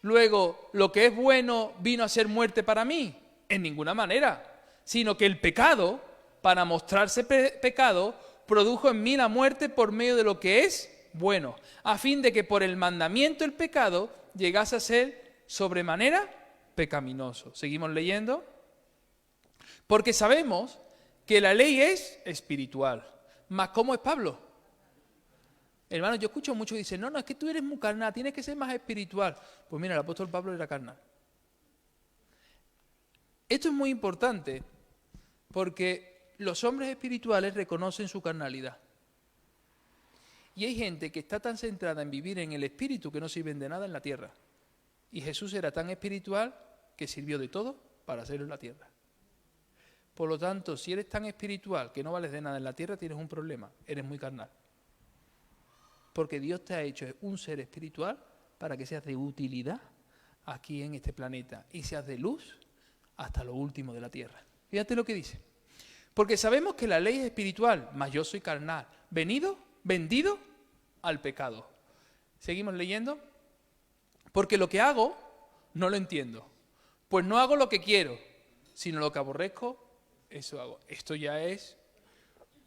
luego, ¿lo que es bueno vino a ser muerte para mí? En ninguna manera. Sino que el pecado, para mostrarse pecado, produjo en mí la muerte por medio de lo que es bueno, a fin de que por el mandamiento el pecado llegase a ser sobremanera pecaminoso. Seguimos leyendo. Porque sabemos que la ley es espiritual. ¿Mas cómo es Pablo? Hermano, yo escucho mucho que dicen, no, es que tú eres muy carnal, tienes que ser más espiritual. Pues mira, el apóstol Pablo era carnal. Esto es muy importante porque los hombres espirituales reconocen su carnalidad. Y hay gente que está tan centrada en vivir en el espíritu que no sirven de nada en la tierra. Y Jesús era tan espiritual que sirvió de todo para hacerlo en la tierra. Por lo tanto, si eres tan espiritual que no vales de nada en la tierra, tienes un problema, eres muy carnal. Porque Dios te ha hecho un ser espiritual para que seas de utilidad aquí en este planeta y seas de luz hasta lo último de la tierra. Fíjate lo que dice. Porque sabemos que la ley es espiritual, mas yo soy carnal, vendido al pecado. Seguimos leyendo. Porque lo que hago no lo entiendo, pues no hago lo que quiero, sino lo que aborrezco, eso hago. Esto ya es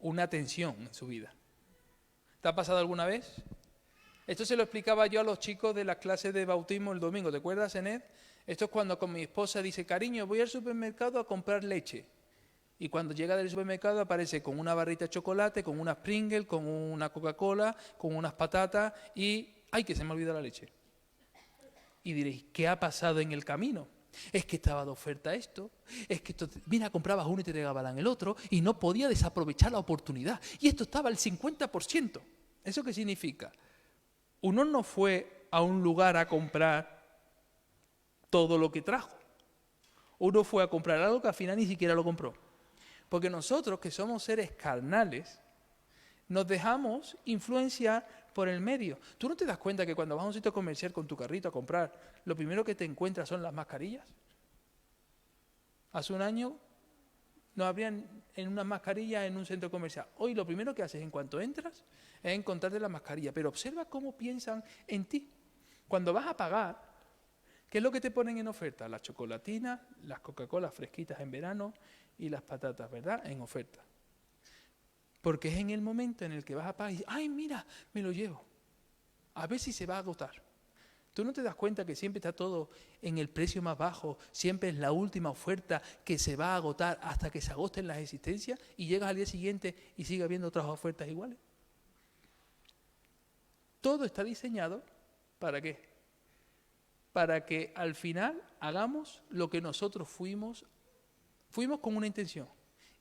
una tensión en su vida. ¿Te ha pasado alguna vez? Esto se lo explicaba yo a los chicos de las clases de bautismo el domingo. ¿Te acuerdas, Ened? Esto es cuando con mi esposa dice, cariño, voy al supermercado a comprar leche. Y cuando llega del supermercado aparece con una barrita de chocolate, con unas Pringles, con una Coca-Cola, con unas patatas y ¡ay, que se me olvida la leche! Y diréis, ¿qué ha pasado en el camino? Es que estaba de oferta esto, es que esto, mira, comprabas uno y te regalaban el otro y no podía desaprovechar la oportunidad. Y esto estaba al 50%. ¿Eso qué significa? Uno no fue a un lugar a comprar todo lo que trajo. Uno fue a comprar algo que al final ni siquiera lo compró. Porque nosotros, que somos seres carnales, nos dejamos influenciar por el medio. ¿Tú no te das cuenta que cuando vas a un sitio comercial con tu carrito a comprar, lo primero que te encuentras son las mascarillas? Hace un año no habrían en unas mascarillas en un centro comercial. Hoy lo primero que haces en cuanto entras es encontrarte la mascarilla. Pero observa cómo piensan en ti. Cuando vas a pagar, ¿qué es lo que te ponen en oferta? Las chocolatinas, las Coca-Cola fresquitas en verano y las patatas, ¿verdad? En oferta. Porque es en el momento en el que vas a pagar y dices, ¡ay, mira, me lo llevo! A ver si se va a agotar. ¿Tú no te das cuenta que siempre está todo en el precio más bajo? Siempre es la última oferta que se va a agotar hasta que se agoten las existencias y llegas al día siguiente y sigue habiendo otras ofertas iguales. Todo está diseñado ¿para qué? Para que al final hagamos lo que nosotros fuimos con una intención.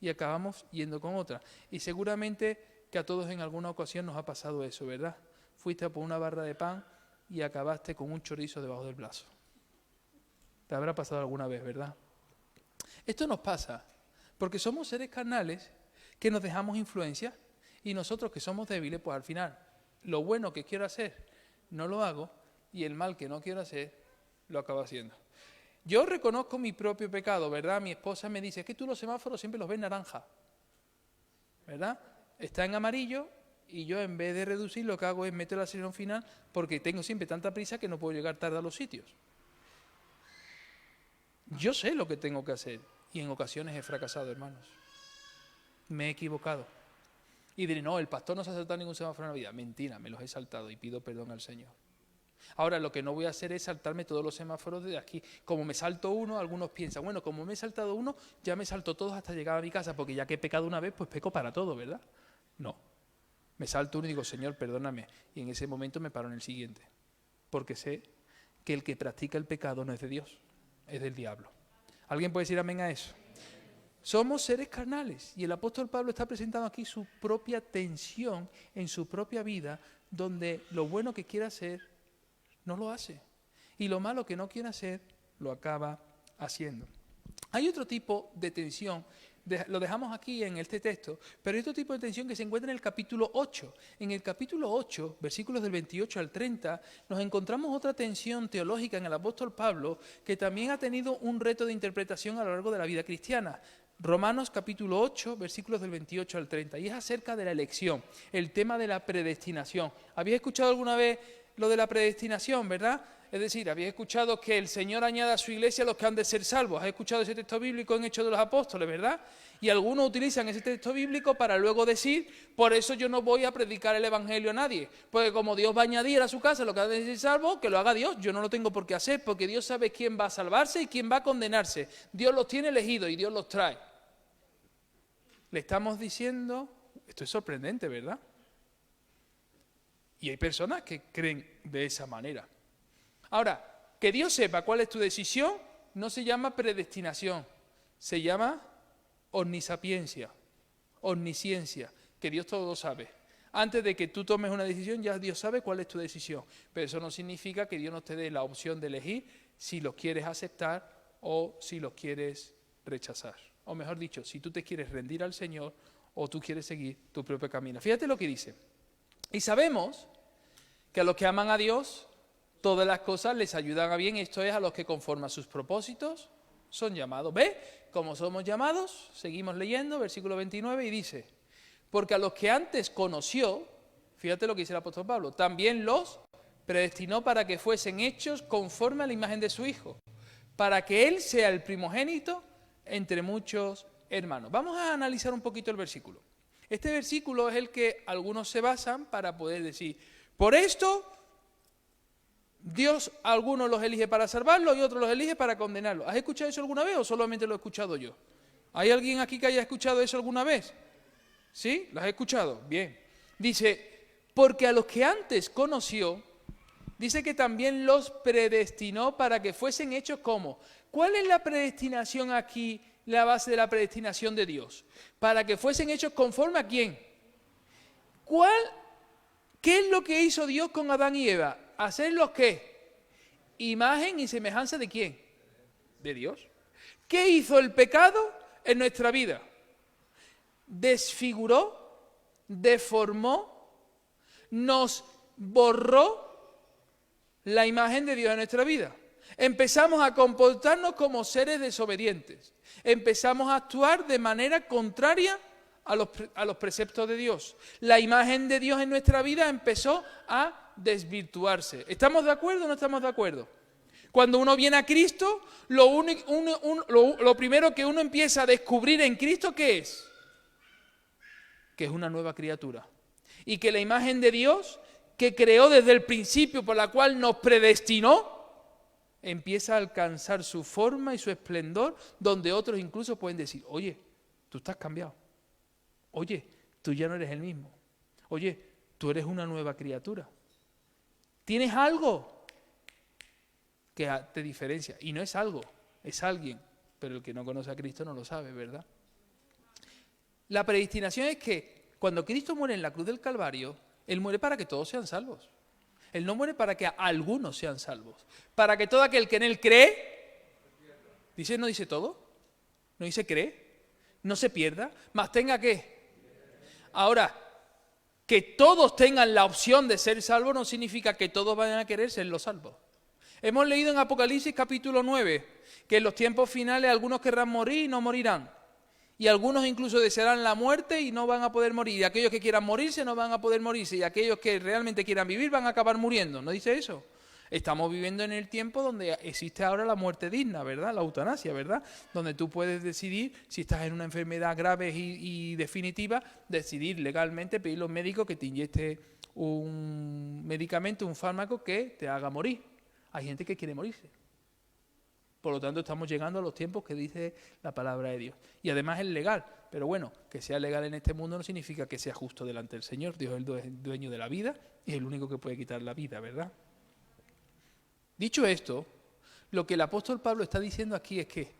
y acabamos yendo con otra. Y seguramente que a todos en alguna ocasión nos ha pasado eso, ¿verdad? Fuiste a por una barra de pan y acabaste con un chorizo debajo del brazo. Te habrá pasado alguna vez, ¿verdad? Esto nos pasa porque somos seres carnales que nos dejamos influenciar, y nosotros que somos débiles, pues al final lo bueno que quiero hacer no lo hago y el mal que no quiero hacer lo acabo haciendo. Yo reconozco mi propio pecado, ¿verdad? Mi esposa me dice, es que tú los semáforos siempre los ves naranja, ¿verdad? Está en amarillo y yo en vez de reducir lo que hago es meter la acelerador final porque tengo siempre tanta prisa que no puedo llegar tarde a los sitios. Yo sé lo que tengo que hacer y en ocasiones he fracasado, hermanos. Me he equivocado. Y diré, no, el pastor no se ha saltado ningún semáforo en la vida. Mentira, me los he saltado y pido perdón al Señor. Ahora, lo que no voy a hacer es saltarme todos los semáforos de aquí. Como me salto uno, algunos piensan, bueno, como me he saltado uno, ya me salto todos hasta llegar a mi casa, porque ya que he pecado una vez, pues peco para todo, ¿verdad? No. Me salto uno y digo, Señor, perdóname. Y en ese momento me paro en el siguiente. Porque sé que el que practica el pecado no es de Dios, es del diablo. ¿Alguien puede decir amén a eso? Somos seres carnales y el apóstol Pablo está presentando aquí su propia tensión en su propia vida, donde lo bueno que quiere hacer no lo hace y lo malo que no quiere hacer lo acaba haciendo. Hay otro tipo de tensión, lo dejamos aquí en este texto, pero hay otro tipo de tensión que se encuentra en el capítulo 8. En el capítulo 8, versículos del 28 al 30, nos encontramos otra tensión teológica en el apóstol Pablo que también ha tenido un reto de interpretación a lo largo de la vida cristiana. Romanos capítulo 8, versículos del 28 al 30, y es acerca de la elección, el tema de la predestinación. ¿Habéis escuchado alguna vez lo de la predestinación, verdad? Es decir, habéis escuchado que el Señor añade a su iglesia a los que han de ser salvos. ¿Has escuchado ese texto bíblico en Hechos de los Apóstoles, verdad? Y algunos utilizan ese texto bíblico para luego decir, por eso yo no voy a predicar el Evangelio a nadie, porque como Dios va a añadir a su casa los que han de ser salvos, que lo haga Dios, yo no lo tengo por qué hacer, porque Dios sabe quién va a salvarse y quién va a condenarse. Dios los tiene elegidos y Dios los trae. Le estamos diciendo, esto es sorprendente, ¿verdad? Y hay personas que creen de esa manera. Ahora, que Dios sepa cuál es tu decisión no se llama predestinación, se llama omnisapiencia, omnisciencia, que Dios todo lo sabe. Antes de que tú tomes una decisión, ya Dios sabe cuál es tu decisión. Pero eso no significa que Dios no te dé la opción de elegir si lo quieres aceptar o si lo quieres rechazar. O mejor dicho, si tú te quieres rendir al Señor o tú quieres seguir tu propio camino. Fíjate lo que dice. Y sabemos que a los que aman a Dios, todas las cosas les ayudan a bien. Esto es a los que conforme a sus propósitos son llamados. ¿Ve? Como somos llamados, seguimos leyendo, versículo 29, y dice, porque a los que antes conoció, fíjate lo que dice el apóstol Pablo, también los predestinó para que fuesen hechos conforme a la imagen de su Hijo, para que Él sea el primogénito entre muchos hermanos. Vamos a analizar un poquito el versículo. Este versículo es el que algunos se basan para poder decir, por esto Dios a algunos los elige para salvarlos y otros los elige para condenarlos. ¿Has escuchado eso alguna vez o solamente lo he escuchado yo? ¿Hay alguien aquí que haya escuchado eso alguna vez? ¿Sí? ¿Lo has escuchado? Bien. Dice, porque a los que antes conoció, dice que también los predestinó para que fuesen hechos como. ¿Cuál es la predestinación aquí, la base de la predestinación de Dios? Para que fuesen hechos conforme a quién. ¿Qué es lo que hizo Dios con Adán y Eva? ¿Hacerlos qué? Imagen y semejanza de quién? De Dios. ¿Qué hizo el pecado en nuestra vida? Desfiguró, deformó, nos borró la imagen de Dios en nuestra vida. Empezamos a comportarnos como seres desobedientes. Empezamos a actuar de manera contraria a los preceptos de Dios. La imagen de Dios en nuestra vida empezó a desvirtuarse. ¿Estamos de acuerdo o no estamos de acuerdo? Cuando uno viene a Cristo, lo primero que uno empieza a descubrir en Cristo, ¿qué es? Que es una nueva criatura. Y que la imagen de Dios, que creó desde el principio, por la cual nos predestinó, empieza a alcanzar su forma y su esplendor, donde otros incluso pueden decir, oye, tú estás cambiado. Oye, tú ya no eres el mismo. Oye, tú eres una nueva criatura. Tienes algo que te diferencia. Y no es algo, es alguien. Pero el que no conoce a Cristo no lo sabe, ¿verdad? La predestinación es que cuando Cristo muere en la cruz del Calvario, Él muere para que todos sean salvos. Él no muere para que algunos sean salvos. Para que todo aquel que en Él cree, dice, no dice todo, no dice cree, no se pierda, mas tenga ¿qué? Ahora, que todos tengan la opción de ser salvos no significa que todos vayan a querer ser los salvos. Hemos leído en Apocalipsis capítulo 9 que en los tiempos finales algunos querrán morir y no morirán. Y algunos incluso desearán la muerte y no van a poder morir. Y aquellos que quieran morirse no van a poder morirse. Y aquellos que realmente quieran vivir van a acabar muriendo. ¿No dice eso? Estamos viviendo en el tiempo donde existe ahora la muerte digna, ¿verdad? La eutanasia, ¿verdad? Donde tú puedes decidir, si estás en una enfermedad grave y definitiva, decidir legalmente, pedir a los médicos que te inyecte un medicamento, un fármaco que te haga morir. Hay gente que quiere morirse. Por lo tanto, estamos llegando a los tiempos que dice la palabra de Dios. Y además es legal. Pero bueno, que sea legal en este mundo no significa que sea justo delante del Señor. Dios es el dueño de la vida y es el único que puede quitar la vida, ¿verdad? Dicho esto, lo que el apóstol Pablo está diciendo aquí es que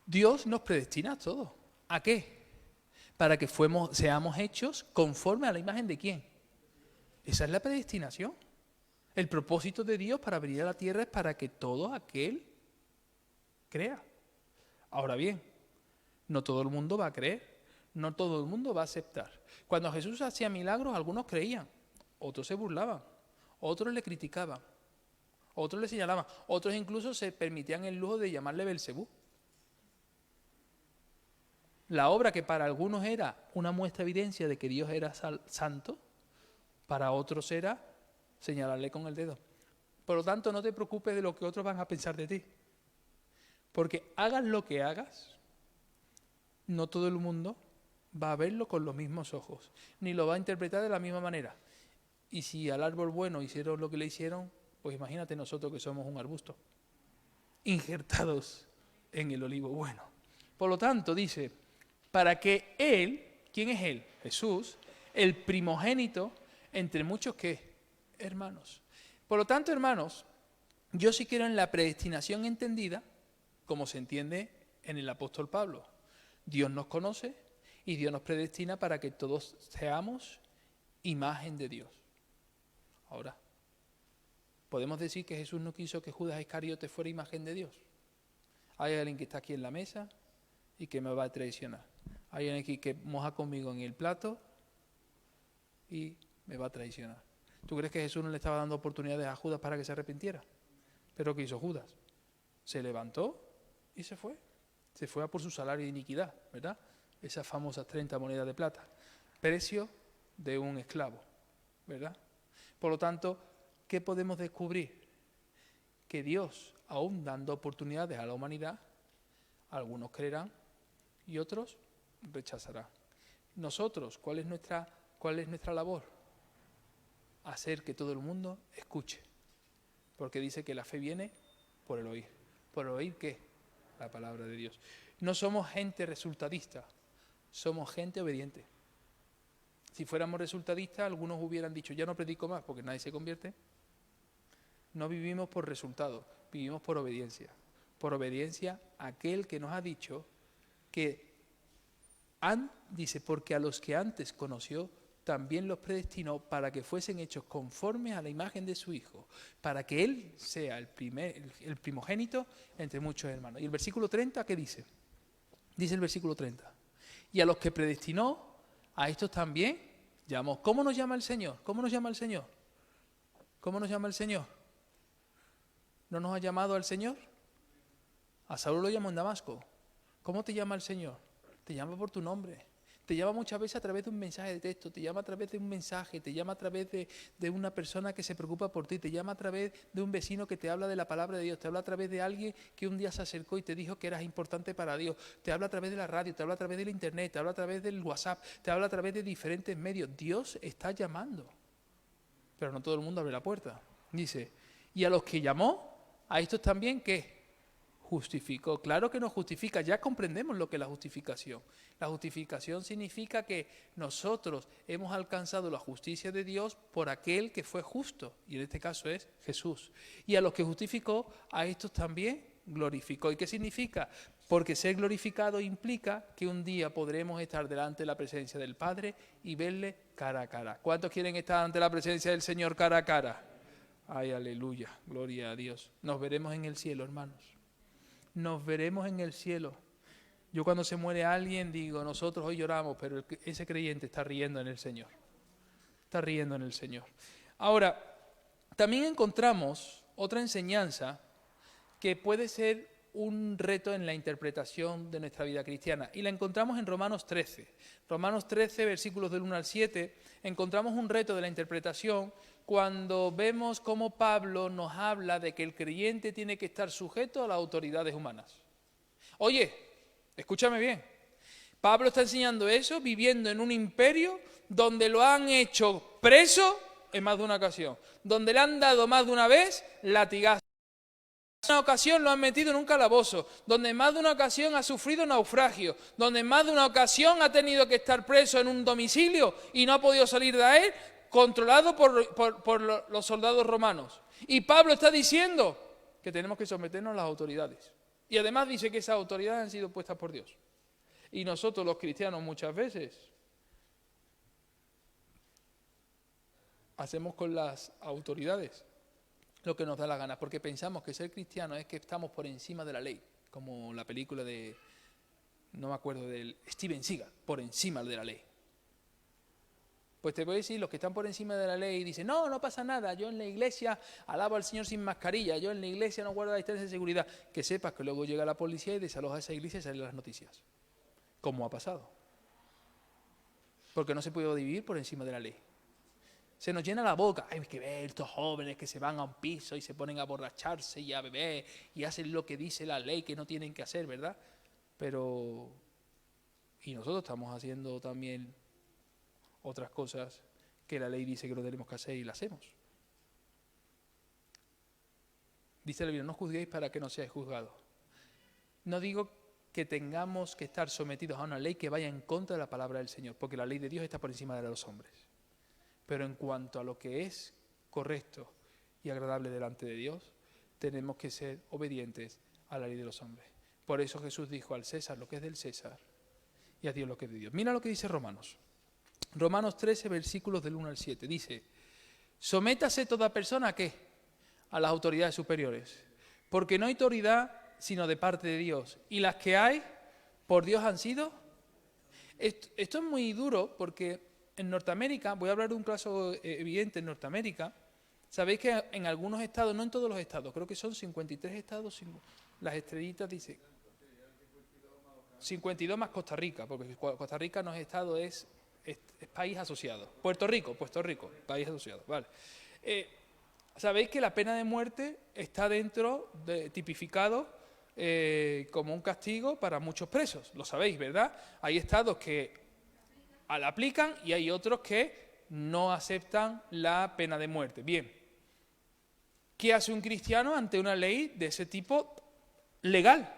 Dios nos predestina a todos. ¿A qué? Para que seamos hechos conforme a la imagen de ¿quién? Esa es la predestinación. El propósito de Dios para venir a la tierra es para que todo aquel crea. Ahora bien, no todo el mundo va a creer, no todo el mundo va a aceptar. Cuando Jesús hacía milagros, algunos creían, otros se burlaban, otros le criticaban, otros le señalaban, otros incluso se permitían el lujo de llamarle Belcebú. La obra que para algunos era una muestra evidencia de que Dios era santo, para otros era señalarle con el dedo. Por lo tanto, no te preocupes de lo que otros van a pensar de ti. Porque hagas lo que hagas, no todo el mundo va a verlo con los mismos ojos, ni lo va a interpretar de la misma manera. Y si al árbol bueno hicieron lo que le hicieron, pues imagínate nosotros que somos un arbusto, injertados en el olivo bueno. Por lo tanto, dice, para que Él, ¿quién es Él? Jesús, el primogénito entre muchos ¿qué? Hermanos. Por lo tanto, hermanos, yo sí quiero en la predestinación entendida, como se entiende en el apóstol Pablo. Dios nos conoce y Dios nos predestina para que todos seamos imagen de Dios. Ahora, ¿podemos decir que Jesús no quiso que Judas Iscariote fuera imagen de Dios? Hay alguien que está aquí en la mesa y que me va a traicionar. Hay alguien aquí que moja conmigo en el plato y me va a traicionar. ¿Tú crees que Jesús no le estaba dando oportunidades a Judas para que se arrepintiera? ¿Pero qué hizo Judas? Se levantó y se fue. Se fue a por su salario de iniquidad, ¿verdad? Esas famosas 30 monedas de plata. Precio de un esclavo, ¿verdad? Por lo tanto, ¿qué podemos descubrir? Que Dios, aún dando oportunidades a la humanidad, algunos creerán y otros rechazarán. Nosotros, ¿cuál es nuestra labor? Hacer que todo el mundo escuche. Porque dice que la fe viene por el oír. ¿Por el oír qué? La palabra de Dios. No somos gente resultadista, somos gente obediente. Si fuéramos resultadistas, algunos hubieran dicho, ya no predico más porque nadie se convierte. No vivimos por resultados, vivimos por obediencia. Por obediencia a aquel que nos ha dicho que, dice, porque a los que antes conoció, también los predestinó para que fuesen hechos conformes a la imagen de su Hijo, para que Él sea el primogénito entre muchos hermanos. Y el versículo 30, ¿qué dice? Dice el versículo 30, y a los que predestinó, a estos también llamó. ¿Cómo nos llama el Señor? ¿Cómo nos llama el Señor? ¿Cómo nos llama el Señor? ¿No nos ha llamado al Señor? A Saulo lo llamó en Damasco. ¿Cómo te llama el Señor? Te llama por tu nombre. Te llama muchas veces a través de un mensaje de texto, te llama a través de un mensaje, te llama a través de una persona que se preocupa por ti, te llama a través de un vecino que te habla de la palabra de Dios, te habla a través de alguien que un día se acercó y te dijo que eras importante para Dios, te habla a través de la radio, te habla a través del internet, te habla a través del WhatsApp, te habla a través de diferentes medios. Dios está llamando, pero no todo el mundo abre la puerta. Dice, y a los que llamó, a estos también, ¿qué? Justificó. Claro que nos justifica, ya comprendemos lo que es la justificación. La justificación significa que nosotros hemos alcanzado la justicia de Dios por aquel que fue justo, y en este caso es Jesús. Y a los que justificó, a estos también glorificó. ¿Y qué significa? Porque ser glorificado implica que un día podremos estar delante de la presencia del Padre y verle cara a cara. ¿Cuántos quieren estar ante la presencia del Señor cara a cara? Ay, aleluya, gloria a Dios. Nos veremos en el cielo, hermanos. Nos veremos en el cielo. Yo cuando se muere alguien digo, nosotros hoy lloramos, pero ese creyente está riendo en el Señor. Está riendo en el Señor. Ahora, también encontramos otra enseñanza que puede ser un reto en la interpretación de nuestra vida cristiana. Y la encontramos en Romanos 13. Romanos 13, versículos del 1 al 7, encontramos un reto de la interpretación cuando vemos cómo Pablo nos habla de que el creyente tiene que estar sujeto a las autoridades humanas. Oye, escúchame bien. Pablo está enseñando eso viviendo en un imperio donde lo han hecho preso en más de una ocasión, donde le han dado más de una vez latigazos. En una ocasión lo han metido en un calabozo, donde en más de una ocasión ha sufrido naufragio, donde en más de una ocasión ha tenido que estar preso en un domicilio y no ha podido salir de él, controlado por los soldados romanos. Y Pablo está diciendo que tenemos que someternos a las autoridades. Y además dice que esas autoridades han sido puestas por Dios. Y nosotros los cristianos muchas veces hacemos con las autoridades lo que nos da la gana, porque pensamos que ser cristiano es que estamos por encima de la ley, como la película de, no me acuerdo, del Steven Seagal, por encima de la ley. Pues te voy a decir, los que están por encima de la ley dicen, no, no pasa nada, yo en la iglesia alabo al Señor sin mascarilla, yo en la iglesia no guardo la distancia de seguridad. Que sepas que luego llega la policía y desaloja esa iglesia y salen las noticias, como ha pasado. Porque no se puede vivir por encima de la ley. Se nos llena la boca, hay que ver estos jóvenes que se van a un piso y se ponen a borracharse y a beber y hacen lo que dice la ley que no tienen que hacer, ¿verdad? Pero, y nosotros estamos haciendo también otras cosas que la ley dice que no tenemos que hacer y las hacemos. Dice la Biblia, no juzguéis para que no seáis juzgados. No digo que tengamos que estar sometidos a una ley que vaya en contra de la palabra del Señor, porque la ley de Dios está por encima de la de los hombres. Pero en cuanto a lo que es correcto y agradable delante de Dios, tenemos que ser obedientes a la ley de los hombres. Por eso Jesús dijo al César lo que es del César y a Dios lo que es de Dios. Mira lo que dice Romanos. Romanos 13, versículos del 1 al 7. Dice, sométase toda persona ¿a qué? A las autoridades superiores. Porque no hay autoridad sino de parte de Dios. Y las que hay, por Dios han sido. Esto es muy duro porque en Norteamérica, voy a hablar de un caso evidente en Norteamérica, sabéis que en algunos estados, no en todos los estados, creo que son 53 estados, las estrellitas dicen 52 más Costa Rica, porque Costa Rica no es estado, es país asociado. Puerto Rico, país asociado, vale. Sabéis que la pena de muerte está tipificado como un castigo para muchos presos, lo sabéis, ¿verdad? Hay estados que la aplican y hay otros que no aceptan la pena de muerte. Bien, ¿qué hace un cristiano ante una ley de ese tipo legal?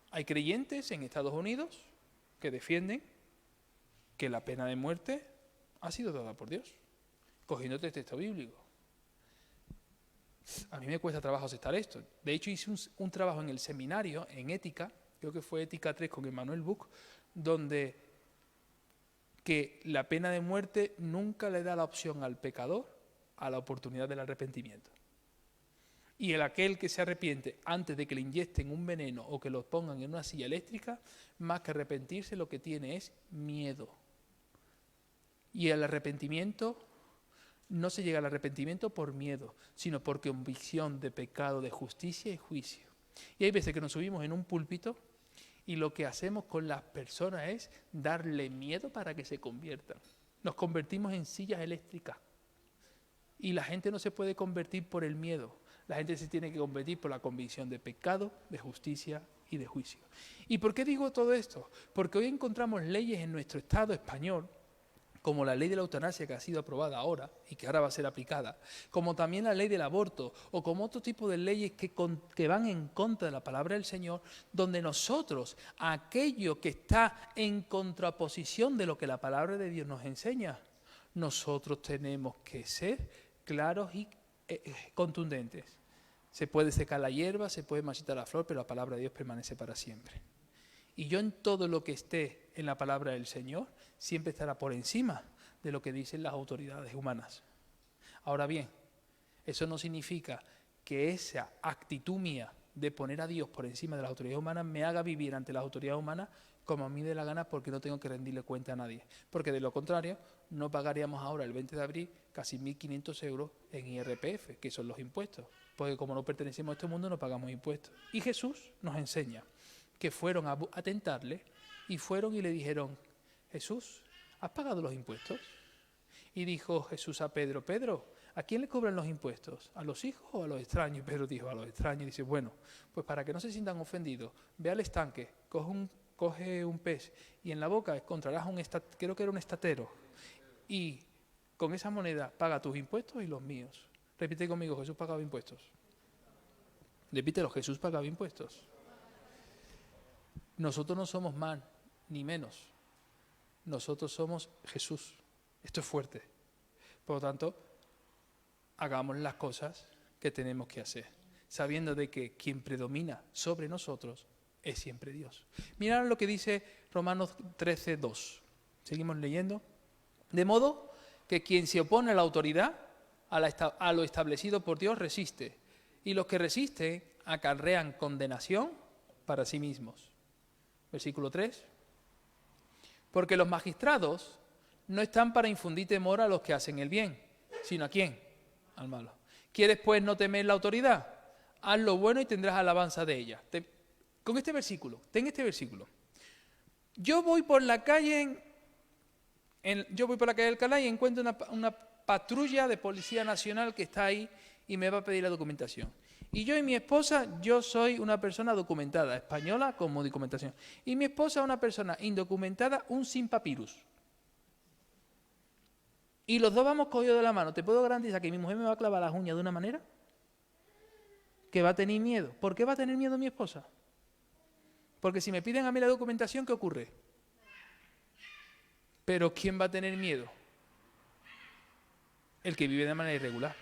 Hay creyentes en Estados Unidos que defienden que la pena de muerte ha sido dada por Dios, cogiendo este texto bíblico. A mí me cuesta trabajo aceptar esto. De hecho, hice un trabajo en el seminario, en ética, creo que fue ética 3 con Emmanuel Buch, donde que la pena de muerte nunca le da la opción al pecador a la oportunidad del arrepentimiento. Y aquel que se arrepiente antes de que le inyecten un veneno o que lo pongan en una silla eléctrica, más que arrepentirse lo que tiene es miedo. Y el arrepentimiento, no se llega al arrepentimiento por miedo, sino por convicción de pecado, de justicia y juicio. Y hay veces que nos subimos en un púlpito y lo que hacemos con las personas es darle miedo para que se conviertan. Nos convertimos en sillas eléctricas. Y la gente no se puede convertir por el miedo. La gente se tiene que convertir por la convicción de pecado, de justicia y de juicio. ¿Y por qué digo todo esto? Porque hoy encontramos leyes en nuestro Estado español, como la ley de la eutanasia que ha sido aprobada ahora y que ahora va a ser aplicada, como también la ley del aborto o como otro tipo de leyes que van en contra de la palabra del Señor, donde nosotros, aquello que está en contraposición de lo que la palabra de Dios nos enseña, nosotros tenemos que ser claros y contundentes. Se puede secar la hierba, se puede marchitar la flor, pero la palabra de Dios permanece para siempre. Y yo en todo lo que esté en la palabra del Señor, siempre estará por encima de lo que dicen las autoridades humanas. Ahora bien, eso no significa que esa actitud mía de poner a Dios por encima de las autoridades humanas me haga vivir ante las autoridades humanas como a mí dé la gana, porque no tengo que rendirle cuenta a nadie. Porque de lo contrario, no pagaríamos ahora el 20 de abril casi 1.500 euros en IRPF, que son los impuestos. Porque como no pertenecemos a este mundo, no pagamos impuestos. Y Jesús nos enseña que fueron a tentarle y fueron y le dijeron: Jesús, ¿has pagado los impuestos? Y dijo Jesús a Pedro: Pedro, ¿a quién le cobran los impuestos? ¿A los hijos o a los extraños? Y Pedro dijo: a los extraños. Y dice: bueno, pues para que no se sientan ofendidos, ve al estanque, coge un pez y en la boca encontrarás creo que era un estatero, y con esa moneda paga tus impuestos y los míos. Repite conmigo: Jesús pagaba impuestos. Repítelo: Jesús pagaba impuestos. Nosotros no somos más ni menos. Nosotros somos Jesús. Esto es fuerte. Por lo tanto, hagamos las cosas que tenemos que hacer, sabiendo de que quien predomina sobre nosotros es siempre Dios. Mirad lo que dice Romanos 13:2. Seguimos leyendo. De modo que quien se opone a la autoridad, a lo establecido por Dios, resiste. Y los que resisten acarrean condenación para sí mismos. Versículo 3. Porque los magistrados no están para infundir temor a los que hacen el bien, sino ¿a quién? Al malo. ¿Quieres pues no temer la autoridad? Haz lo bueno y tendrás alabanza de ella. Con este versículo, ten este versículo. Yo voy por la calle de Alcalá y encuentro una patrulla de Policía Nacional que está ahí y me va a pedir la documentación. Y yo y mi esposa, yo soy una persona documentada, española como documentación. Y mi esposa es una persona indocumentada, un sin papyrus. Y los dos vamos cogidos de la mano. ¿Te puedo garantizar que mi mujer me va a clavar las uñas de una manera que va a tener miedo? ¿Por qué va a tener miedo mi esposa? Porque si me piden a mí la documentación, ¿qué ocurre? Pero ¿quién va a tener miedo? El que vive de manera irregular.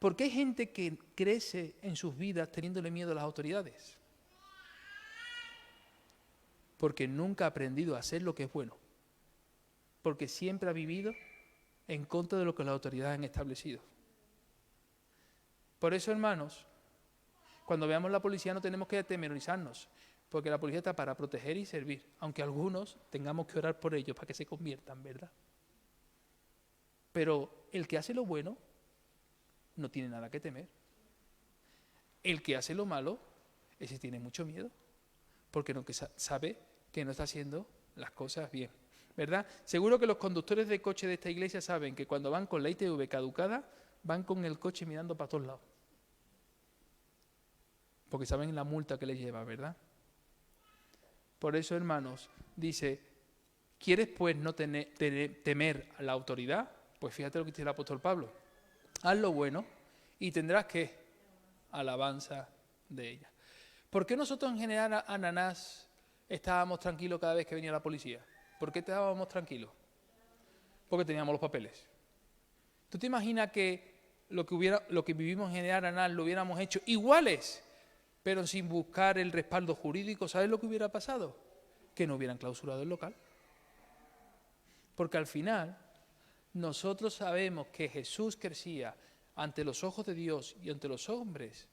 ¿Por qué hay gente que crece en sus vidas teniéndole miedo a las autoridades? Porque nunca ha aprendido a hacer lo que es bueno. Porque siempre ha vivido en contra de lo que las autoridades han establecido. Por eso, hermanos, cuando veamos la policía no tenemos que atemorizarnos, porque la policía está para proteger y servir, aunque algunos tengamos que orar por ellos para que se conviertan, ¿verdad? Pero el que hace lo bueno no tiene nada que temer. El que hace lo malo, ese tiene mucho miedo, porque sabe que no está haciendo las cosas bien, ¿verdad? Seguro que los conductores de coche de esta iglesia saben que cuando van con la ITV caducada, van con el coche mirando para todos lados, porque saben la multa que les lleva, ¿verdad? Por eso, hermanos, dice: ¿quieres pues no temer a la autoridad? Pues fíjate lo que dice el apóstol Pablo: haz lo bueno y tendrás ¿qué? Alabanza de ella. ¿Por qué nosotros en general, Ananás, estábamos tranquilos cada vez que venía la policía? ¿Por qué estábamos tranquilos? Porque teníamos los papeles. ¿Tú te imaginas que lo que vivimos en general, Ananás, lo hubiéramos hecho iguales, pero sin buscar el respaldo jurídico? ¿Sabes lo que hubiera pasado? Que no hubieran clausurado el local. Porque al final nosotros sabemos que Jesús crecía ante los ojos de Dios y ante los hombres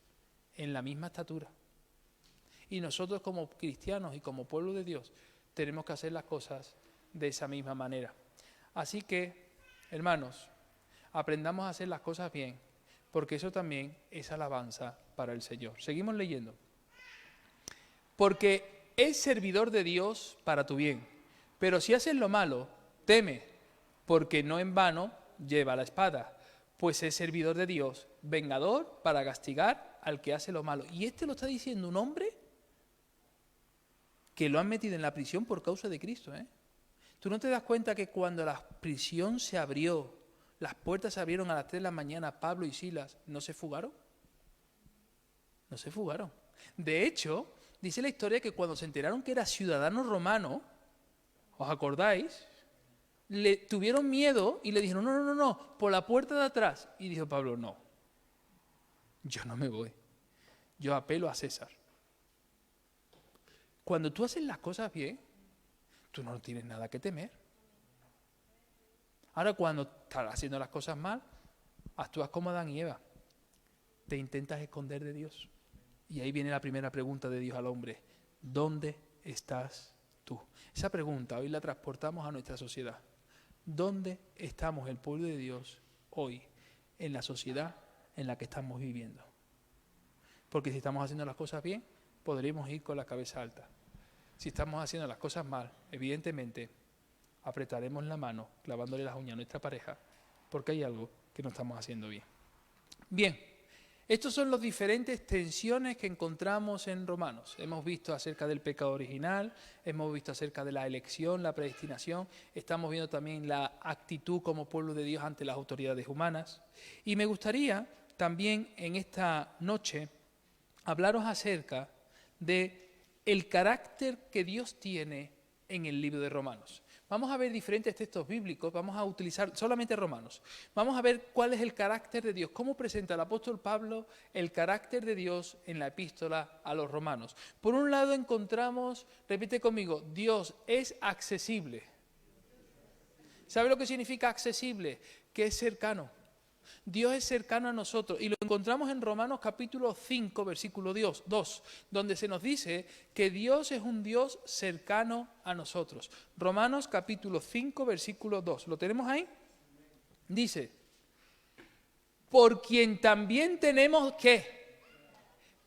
en la misma estatura. Y nosotros como cristianos y como pueblo de Dios tenemos que hacer las cosas de esa misma manera. Así que, hermanos, aprendamos a hacer las cosas bien, porque eso también es alabanza para el Señor. Seguimos leyendo. Porque es servidor de Dios para tu bien, pero si haces lo malo, teme, porque no en vano lleva la espada, pues es servidor de Dios, vengador para castigar al que hace lo malo. Y este lo está diciendo un hombre que lo han metido en la prisión por causa de Cristo, ¿eh? ¿Tú no te das cuenta que cuando la prisión se abrió, las puertas se abrieron a las 3 de la mañana, Pablo y Silas no se fugaron? No se fugaron. De hecho, dice la historia que cuando se enteraron que era ciudadano romano, ¿os acordáis? Le tuvieron miedo y le dijeron: no, por la puerta de atrás. Y dijo Pablo: no, yo no me voy. Yo apelo a César. Cuando tú haces las cosas bien, tú no tienes nada que temer. Ahora, cuando estás haciendo las cosas mal, actúas como Adán y Eva. Te intentas esconder de Dios. Y ahí viene la primera pregunta de Dios al hombre. ¿Dónde estás tú? Esa pregunta hoy la transportamos a nuestra sociedad. ¿Dónde estamos el pueblo de Dios hoy en la sociedad en la que estamos viviendo? Porque si estamos haciendo las cosas bien, podremos ir con la cabeza alta. Si estamos haciendo las cosas mal, evidentemente apretaremos la mano clavándole las uñas a nuestra pareja porque hay algo que no estamos haciendo bien. Bien, estos son las diferentes tensiones que encontramos en Romanos. Hemos visto acerca del pecado original, hemos visto acerca de la elección, la predestinación, estamos viendo también la actitud como pueblo de Dios ante las autoridades humanas. Y me gustaría también en esta noche hablaros acerca de el carácter que Dios tiene en el libro de Romanos. Vamos a ver diferentes textos bíblicos, vamos a utilizar solamente Romanos. Vamos a ver cuál es el carácter de Dios, cómo presenta el apóstol Pablo el carácter de Dios en la epístola a los romanos. Por un lado encontramos, repite conmigo, Dios es accesible. ¿Sabe lo que significa accesible? Que es cercano. Dios es cercano a nosotros y lo encontramos en Romanos capítulo 5, versículo 2, donde se nos dice que Dios es un Dios cercano a nosotros. Romanos capítulo 5, versículo 2. ¿Lo tenemos ahí? Dice, por quien también tenemos ¿qué?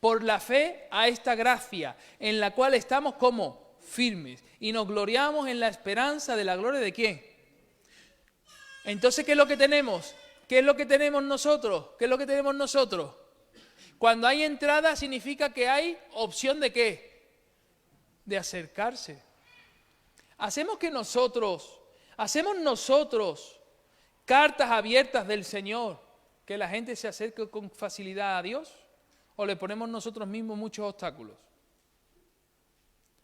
Por la fe a esta gracia, en la cual estamos como firmes y nos gloriamos en la esperanza de la gloria de ¿quién? Entonces, ¿qué es lo que tenemos? ¿Qué es lo que tenemos nosotros? ¿Qué es lo que tenemos nosotros? Cuando hay entrada significa que hay opción de ¿qué? De acercarse. Hacemos nosotros cartas abiertas del Señor, que la gente se acerque con facilidad a Dios, o le ponemos nosotros mismos muchos obstáculos.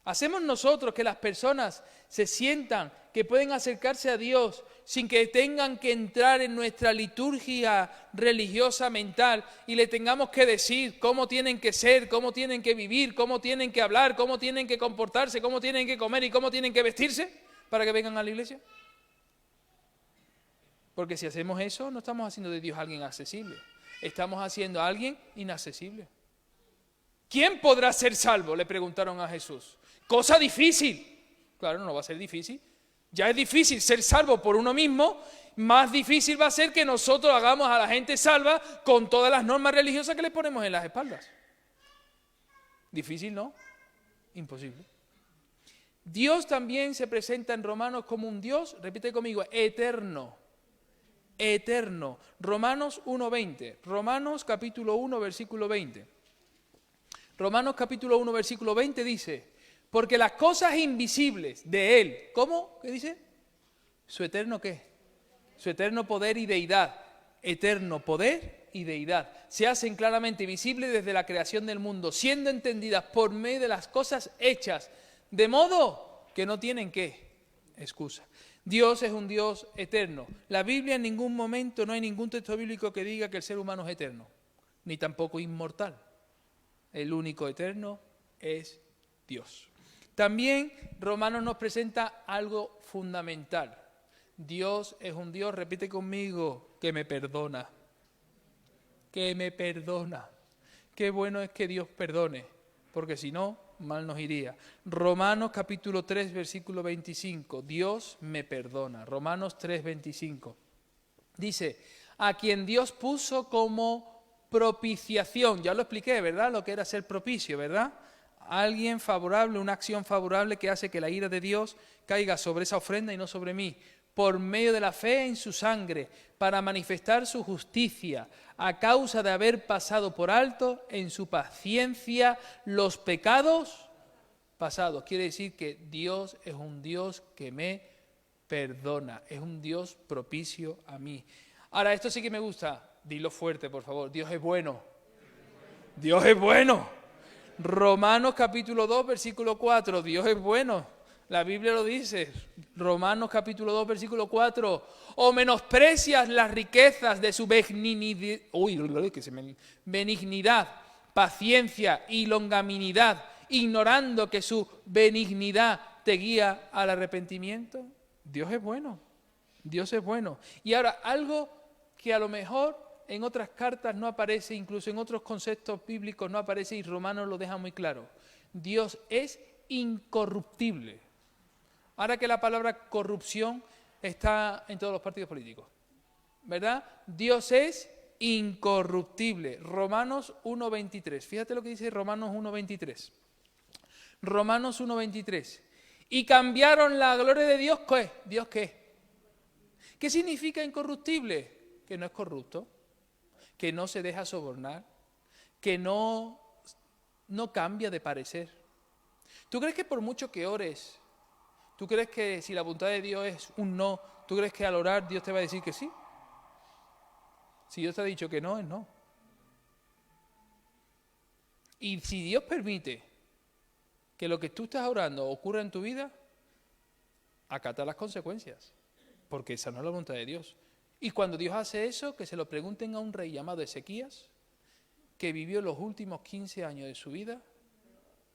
Hacemos nosotros que las personas se sientan que pueden acercarse a Dios sin que tengan que entrar en nuestra liturgia religiosa mental y le tengamos que decir cómo tienen que ser, cómo tienen que vivir, cómo tienen que hablar, cómo tienen que comportarse, cómo tienen que comer y cómo tienen que vestirse para que vengan a la iglesia. Porque si hacemos eso, no estamos haciendo de Dios a alguien accesible, estamos haciendo a alguien inaccesible. ¿Quién podrá ser salvo?, le preguntaron a Jesús. Cosa difícil. Claro, no va a ser difícil. Ya es difícil ser salvo por uno mismo, más difícil va a ser que nosotros hagamos a la gente salva con todas las normas religiosas que le ponemos en las espaldas. Difícil, ¿no? Imposible. Dios también se presenta en Romanos como un Dios, repite conmigo, eterno. Eterno. Romanos 1:20. Romanos capítulo 1, versículo 20. Romanos capítulo 1, versículo 20 dice, porque las cosas invisibles de Él, ¿cómo? ¿Qué dice? ¿Su eterno qué? Su eterno poder y deidad. Eterno poder y deidad. Se hacen claramente visibles desde la creación del mundo, siendo entendidas por medio de las cosas hechas, de modo que no tienen ¿qué? Excusa. Dios es un Dios eterno. La Biblia en ningún momento, no hay ningún texto bíblico que diga que el ser humano es eterno, ni tampoco inmortal. El único eterno es Dios. También Romanos nos presenta algo fundamental. Dios es un Dios, repite conmigo, que me perdona. Que me perdona. Qué bueno es que Dios perdone, porque si no, mal nos iría. Romanos capítulo 3, versículo 25. Dios me perdona. Romanos 3, 25. Dice, a quien Dios puso como propiciación. Ya lo expliqué, ¿verdad? Lo que era ser propicio, ¿verdad? Alguien favorable, una acción favorable que hace que la ira de Dios caiga sobre esa ofrenda y no sobre mí, por medio de la fe en su sangre, para manifestar su justicia, a causa de haber pasado por alto en su paciencia los pecados pasados. Quiere decir que Dios es un Dios que me perdona, es un Dios propicio a mí. Ahora, esto sí que me gusta, dilo fuerte, por favor, Dios es bueno. Dios es bueno. Romanos capítulo 2, versículo 4, Dios es bueno. La Biblia lo dice, Romanos capítulo 2, versículo 4. O menosprecias las riquezas de su benignidad, paciencia y longanimidad, ignorando que su benignidad te guía al arrepentimiento. Dios es bueno, Dios es bueno. Y ahora, algo que a lo mejor en otras cartas no aparece, incluso en otros conceptos bíblicos no aparece, y Romanos lo deja muy claro. Dios es incorruptible. Ahora que la palabra corrupción está en todos los partidos políticos, ¿verdad? Dios es incorruptible. Romanos 1:23. Fíjate lo que dice Romanos 1:23. Romanos 1:23. Y cambiaron la gloria de Dios, ¿qué? ¿Dios qué? ¿Qué significa incorruptible? Que no es corrupto, que no se deja sobornar, que no cambia de parecer. ¿Tú crees que por mucho que ores, tú crees que si la voluntad de Dios es un no, tú crees que al orar Dios te va a decir que sí? Si Dios te ha dicho que no, es no. Y si Dios permite que lo que tú estás orando ocurra en tu vida, acata las consecuencias, porque esa no es la voluntad de Dios. Y cuando Dios hace eso, que se lo pregunten a un rey llamado Ezequías, que vivió los últimos 15 años de su vida,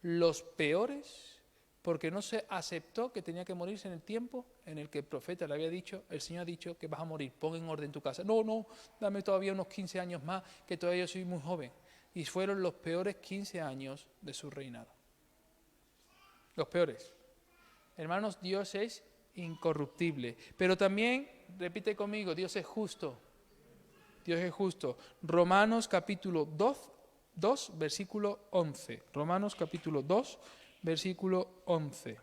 los peores, porque no se aceptó que tenía que morirse en el tiempo en el que el profeta le había dicho, el Señor ha dicho que vas a morir, pon en orden tu casa. No, dame todavía unos 15 años más, que todavía soy muy joven. Y fueron los peores 15 años de su reinado. Los peores. Hermanos, Dios es incorruptible. Pero también, repite conmigo, Dios es justo. Dios es justo. Romanos capítulo 2, versículo 11. Romanos capítulo 2, versículo 11.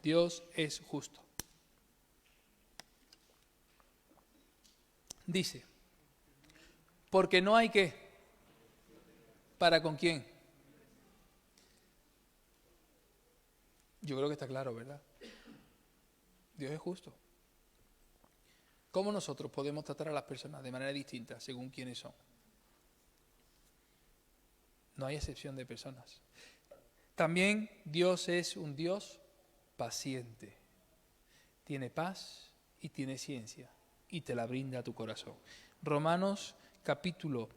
Dios es justo. Dice, porque no hay que, ¿para con quién? Yo creo que está claro, ¿verdad? Dios es justo. ¿Cómo nosotros podemos tratar a las personas de manera distinta según quiénes son? No hay excepción de personas. También Dios es un Dios paciente. Tiene paz y tiene ciencia y te la brinda a tu corazón. Romanos capítulo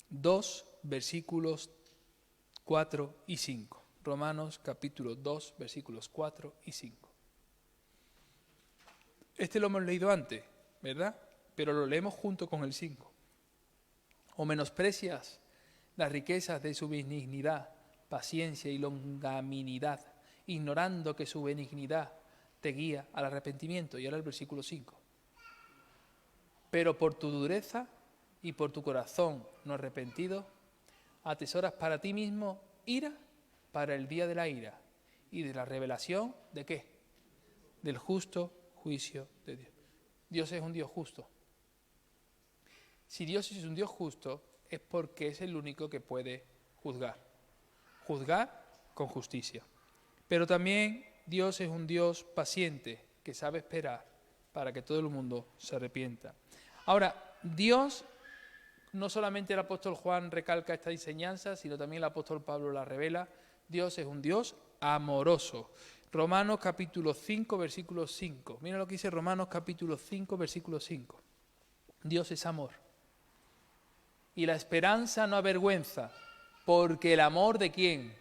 2, versículos 4 y 5. Romanos capítulo 2, versículos 4 y 5. Este lo hemos leído antes, ¿verdad? Pero lo leemos junto con el 5. O menosprecias las riquezas de su benignidad, paciencia y longanimidad, ignorando que su benignidad te guía al arrepentimiento. Y ahora el versículo 5. Pero por tu dureza y por tu corazón no arrepentido, atesoras para ti mismo ira para el día de la ira y de la revelación, ¿de qué? Del justo juicio de Dios. Dios es un Dios justo. Si Dios es un Dios justo, es porque es el único que puede juzgar. Juzgar con justicia. Pero también Dios es un Dios paciente, que sabe esperar para que todo el mundo se arrepienta. Ahora, Dios, no solamente el apóstol Juan recalca esta enseñanza, sino también el apóstol Pablo la revela. Dios es un Dios amoroso. Romanos capítulo 5, versículo 5. Mira lo que dice Romanos capítulo 5, versículo 5. Dios es amor. Y la esperanza no avergüenza, porque el amor de ¿quién?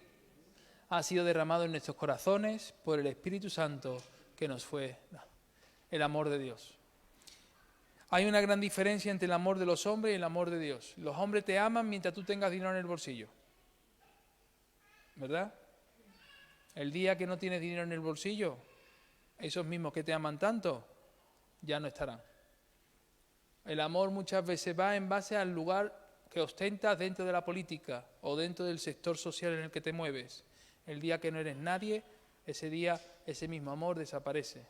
Ha sido derramado en nuestros corazones por el Espíritu Santo que nos fue dado. El amor de Dios. Hay una gran diferencia entre el amor de los hombres y el amor de Dios. Los hombres te aman mientras tú tengas dinero en el bolsillo. ¿Verdad? El día que no tienes dinero en el bolsillo, esos mismos que te aman tanto, ya no estarán. El amor muchas veces va en base al lugar que ostentas dentro de la política o dentro del sector social en el que te mueves. El día que no eres nadie, ese día ese mismo amor desaparece.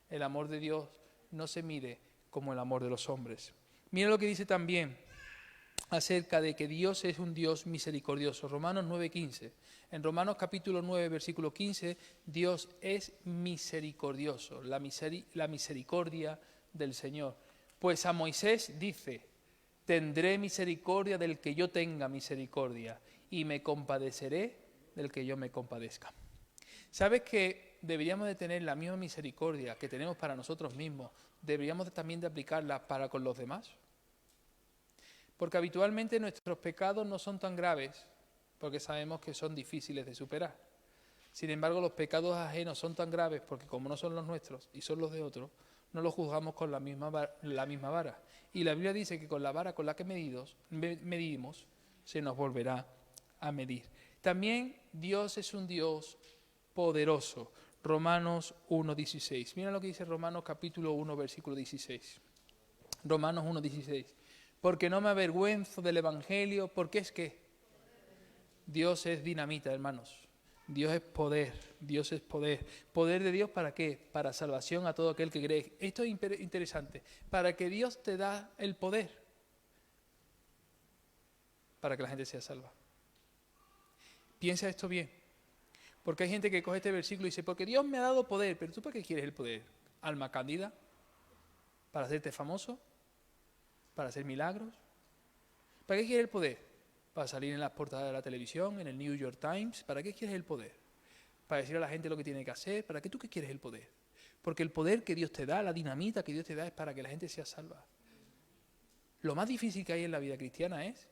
El amor de Dios no se mide como el amor de los hombres. Mira lo que dice también acerca de que Dios es un Dios misericordioso. Romanos 9:15. En Romanos capítulo 9, versículo 15, Dios es misericordioso, la misericordia del Señor. Pues a Moisés dice, tendré misericordia del que yo tenga misericordia y me compadeceré del que yo me compadezca. ¿Sabes que deberíamos de tener la misma misericordia que tenemos para nosotros mismos? ¿Deberíamos también de aplicarla para con los demás? Porque habitualmente nuestros pecados no son tan graves, porque sabemos que son difíciles de superar. Sin embargo, los pecados ajenos son tan graves porque como no son los nuestros y son los de otros, no los juzgamos con la misma vara. Y la Biblia dice que con la vara con la que medimos, se nos volverá a medir. También Dios es un Dios poderoso. Romanos 1:16. Mira lo que dice Romanos capítulo 1, versículo 16. Romanos 1:16. Porque no me avergüenzo del Evangelio, porque es que Dios es dinamita, hermanos. Dios es poder, Dios es poder. ¿Poder de Dios para qué? Para salvación a todo aquel que cree. Esto es interesante. Para que Dios te da el poder. Para que la gente sea salva. Piensa esto bien. Porque hay gente que coge este versículo y dice, porque Dios me ha dado poder. Pero ¿tú para qué quieres el poder? ¿Alma cándida? ¿Para hacerte famoso? ¿Para hacer milagros? ¿Para qué quieres el poder? ¿Para salir en las portadas de la televisión, en el New York Times? ¿Para qué quieres el poder? ¿Para decir a la gente lo que tiene que hacer? ¿Para qué tú qué quieres el poder? Porque el poder que Dios te da, la dinamita que Dios te da es para que la gente sea salva. Lo más difícil que hay en la vida cristiana es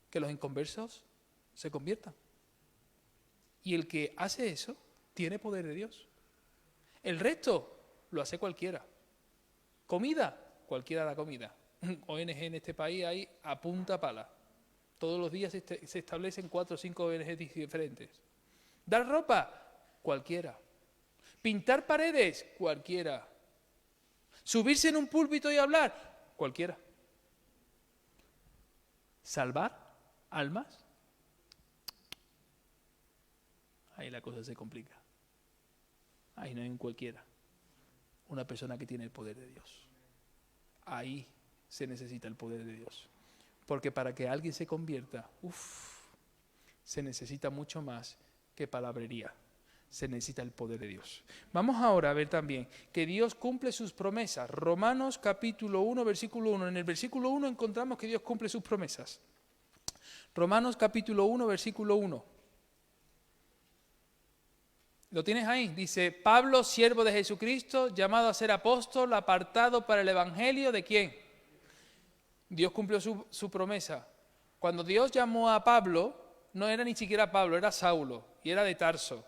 que los inconversos se conviertan. Y el que hace eso tiene poder de Dios. El resto lo hace cualquiera. Comida, cualquiera da comida. ONG en este país hay a punta pala. Todos los días se establecen 4 o 5 ONG diferentes. Dar ropa, cualquiera. Pintar paredes, cualquiera. Subirse en un púlpito y hablar, cualquiera. Salvar almas, ahí la cosa se complica. Ahí no hay un cualquiera. Una persona que tiene el poder de Dios. Ahí se necesita el poder de Dios. Porque para que alguien se convierta, se necesita mucho más que palabrería. Se necesita el poder de Dios. Vamos ahora a ver también que Dios cumple sus promesas. Romanos capítulo 1, versículo 1. En el versículo 1 encontramos que Dios cumple sus promesas. Romanos capítulo 1, versículo 1. ¿Lo tienes ahí? Dice, Pablo, siervo de Jesucristo, llamado a ser apóstol, apartado para el evangelio, ¿de quién? Dios cumplió su promesa. Cuando Dios llamó a Pablo, no era ni siquiera Pablo, era Saulo, y era de Tarso.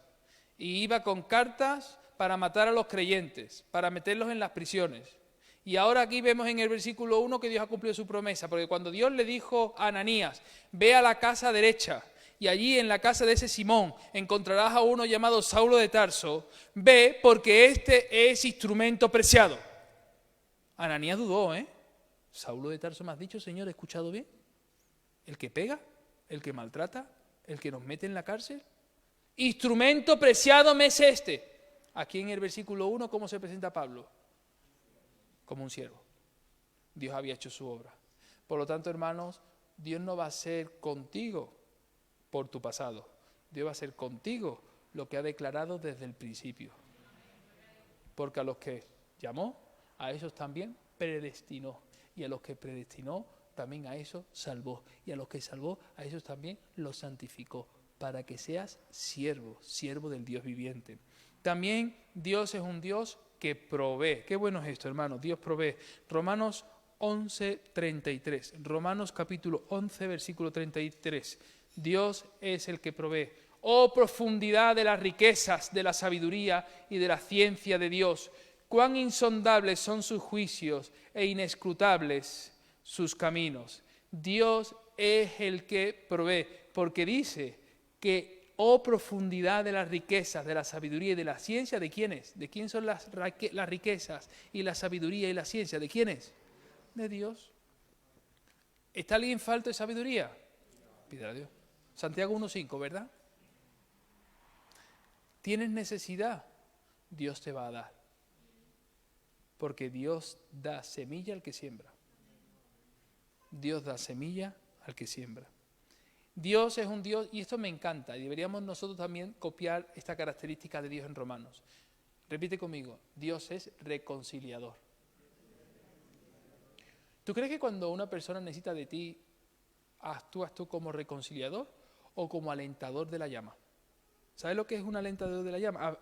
Y iba con cartas para matar a los creyentes, para meterlos en las prisiones. Y ahora aquí vemos en el versículo 1 que Dios ha cumplido su promesa, porque cuando Dios le dijo a Ananías, ve a la casa derecha, y allí en la casa de ese Simón encontrarás a uno llamado Saulo de Tarso, ve porque este es instrumento preciado. Ananías dudó, Saulo de Tarso, ¿me has dicho, Señor? ¿He escuchado bien? ¿El que pega? ¿El que maltrata? ¿El que nos mete en la cárcel? Instrumento preciado me es este. Aquí en el versículo 1, ¿cómo se presenta Pablo? Como un siervo. Dios había hecho su obra. Por lo tanto, hermanos, Dios no va a ser contigo por tu pasado. Dios va a ser contigo lo que ha declarado desde el principio. Porque a los que llamó, a esos también predestinó. Y a los que predestinó, también a esos salvó. Y a los que salvó, a esos también los santificó. Para que seas siervo, siervo del Dios viviente. También Dios es un Dios que provee. Qué bueno es esto, hermanos. Dios provee. Romanos 11:33. Romanos capítulo 11, versículo 33. Dios es el que provee. Oh profundidad de las riquezas, de la sabiduría y de la ciencia de Dios. Cuán insondables son sus juicios e inescrutables sus caminos. Dios es el que provee, porque dice que, oh profundidad de las riquezas, de la sabiduría y de la ciencia, ¿de quién es? ¿De quién son las riquezas y la sabiduría y la ciencia? ¿De quién es? De Dios. ¿Está alguien falto de sabiduría? Pídele a Dios. Santiago 1:5, ¿verdad? ¿Tienes necesidad? Dios te va a dar. Porque Dios da semilla al que siembra. Dios da semilla al que siembra. Dios es un Dios, y esto me encanta, y deberíamos nosotros también copiar esta característica de Dios en Romanos. Repite conmigo, Dios es reconciliador. ¿Tú crees que cuando una persona necesita de ti, actúas tú como reconciliador o como alentador de la llama? ¿Sabes lo que es un alentador de la llama?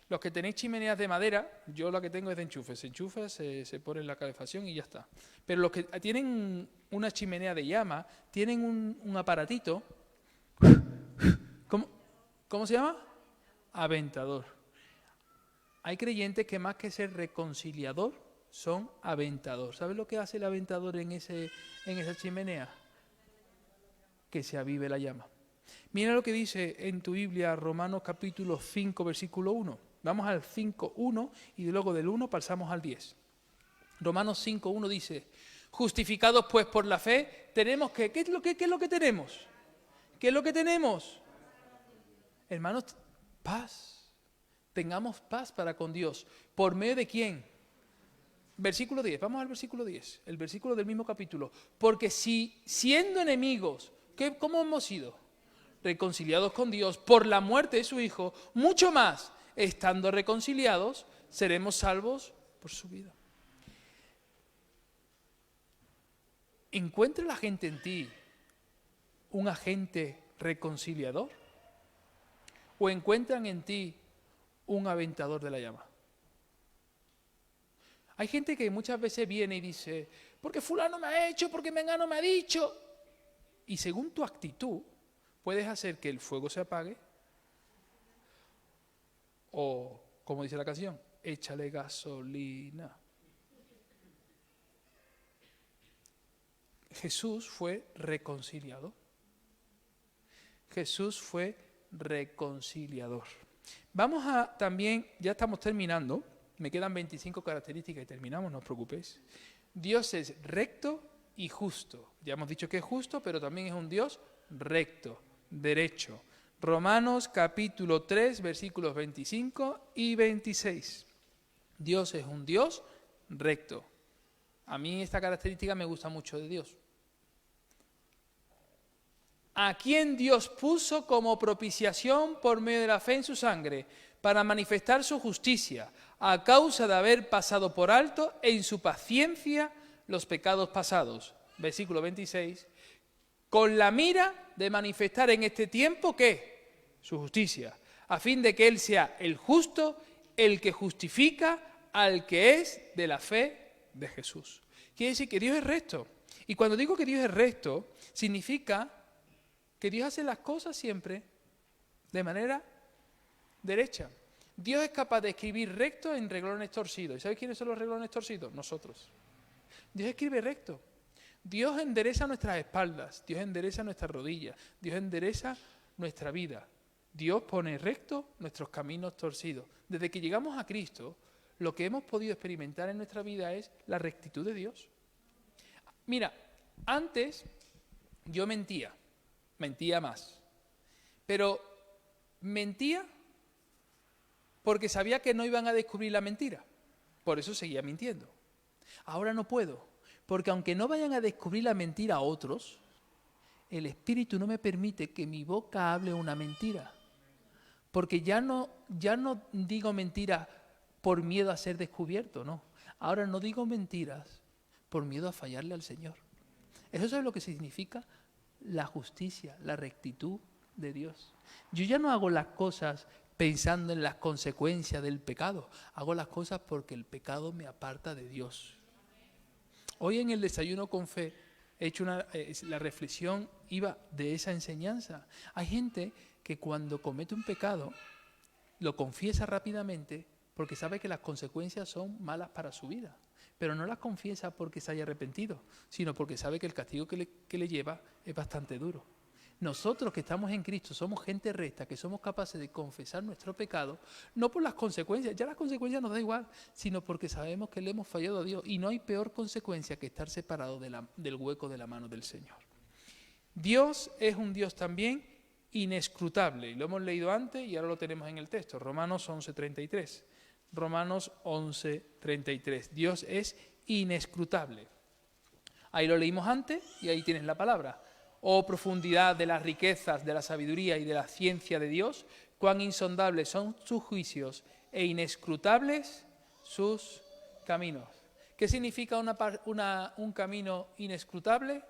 Los que tenéis chimeneas de madera, yo la que tengo es de enchufe. Se enchufa, se pone en la calefacción y ya está. Pero los que tienen una chimenea de llama, tienen un aparatito. ¿Cómo se llama? Aventador. Hay creyentes que más que ser reconciliador, son aventador. ¿Sabes lo que hace el aventador en esa chimenea? Que se avive la llama. Mira lo que dice en tu Biblia Romanos capítulo 5, versículo 1. Vamos al 5:1 y luego del 1 pasamos al 10. Romanos 5:1 dice, justificados pues por la fe, tenemos que... ¿Qué es lo que tenemos? ¿Qué es lo que tenemos? Hermanos, paz. Tengamos paz para con Dios. ¿Por medio de quién? Versículo 10, vamos al versículo 10, el versículo del mismo capítulo. Porque si siendo enemigos, ¿cómo hemos sido? Reconciliados con Dios por la muerte de su Hijo, mucho más, estando reconciliados, seremos salvos por su vida. ¿Encuentra la gente en ti un agente reconciliador? ¿O encuentran en ti un aventador de la llama? Hay gente que muchas veces viene y dice, porque fulano me ha hecho, porque mengano me ha dicho. Y según tu actitud, puedes hacer que el fuego se apague o, como dice la canción, échale gasolina. Jesús fue reconciliador. Jesús fue reconciliador. Vamos a también, ya estamos terminando, me quedan 25 características y terminamos, no os preocupéis. Dios es recto y justo. Ya hemos dicho que es justo, pero también es un Dios recto, derecho. Romanos capítulo 3, versículos 25 y 26. Dios es un Dios recto. A mí esta característica me gusta mucho de Dios. A quien Dios puso como propiciación por medio de la fe en su sangre, para manifestar su justicia, a causa de haber pasado por alto en su paciencia los pecados pasados. Versículo 26. Con la mira de manifestar en este tiempo, ¿qué? Su justicia, a fin de que Él sea el justo, el que justifica al que es de la fe de Jesús. Quiere decir que Dios es recto. Y cuando digo que Dios es recto, significa que Dios hace las cosas siempre de manera derecha. Dios es capaz de escribir recto en renglones torcidos. ¿Y sabéis quiénes son los renglones torcidos? Nosotros. Dios escribe recto. Dios endereza nuestras espaldas, Dios endereza nuestras rodillas, Dios endereza nuestra vida. Dios pone recto nuestros caminos torcidos. Desde que llegamos a Cristo, lo que hemos podido experimentar en nuestra vida es la rectitud de Dios. Mira, antes yo mentía más, pero mentía porque sabía que no iban a descubrir la mentira. Por eso seguía mintiendo. Ahora no puedo, porque aunque no vayan a descubrir la mentira a otros, el Espíritu no me permite que mi boca hable una mentira. Porque ya no digo mentiras por miedo a ser descubierto, no. Ahora no digo mentiras por miedo a fallarle al Señor. Eso es lo que significa la justicia, la rectitud de Dios. Yo ya no hago las cosas pensando en las consecuencias del pecado. Hago las cosas porque el pecado me aparta de Dios. Hoy en el desayuno con fe he hecho la reflexión iba de esa enseñanza. Hay gente que cuando comete un pecado lo confiesa rápidamente porque sabe que las consecuencias son malas para su vida. Pero no las confiesa porque se haya arrepentido, sino porque sabe que el castigo que le lleva es bastante duro. Nosotros que estamos en Cristo somos gente recta, que somos capaces de confesar nuestro pecado, no por las consecuencias, ya las consecuencias nos da igual, sino porque sabemos que le hemos fallado a Dios y no hay peor consecuencia que estar separado del hueco de la mano del Señor. Dios es un Dios también inescrutable, y lo hemos leído antes y ahora lo tenemos en el texto, Romanos 11:33. Romanos 11:33. Dios es inescrutable. Ahí lo leímos antes y ahí tienes la palabra. Oh profundidad de las riquezas, de la sabiduría y de la ciencia de Dios, cuán insondables son sus juicios e inescrutables sus caminos. ¿Qué significa un camino inescrutable?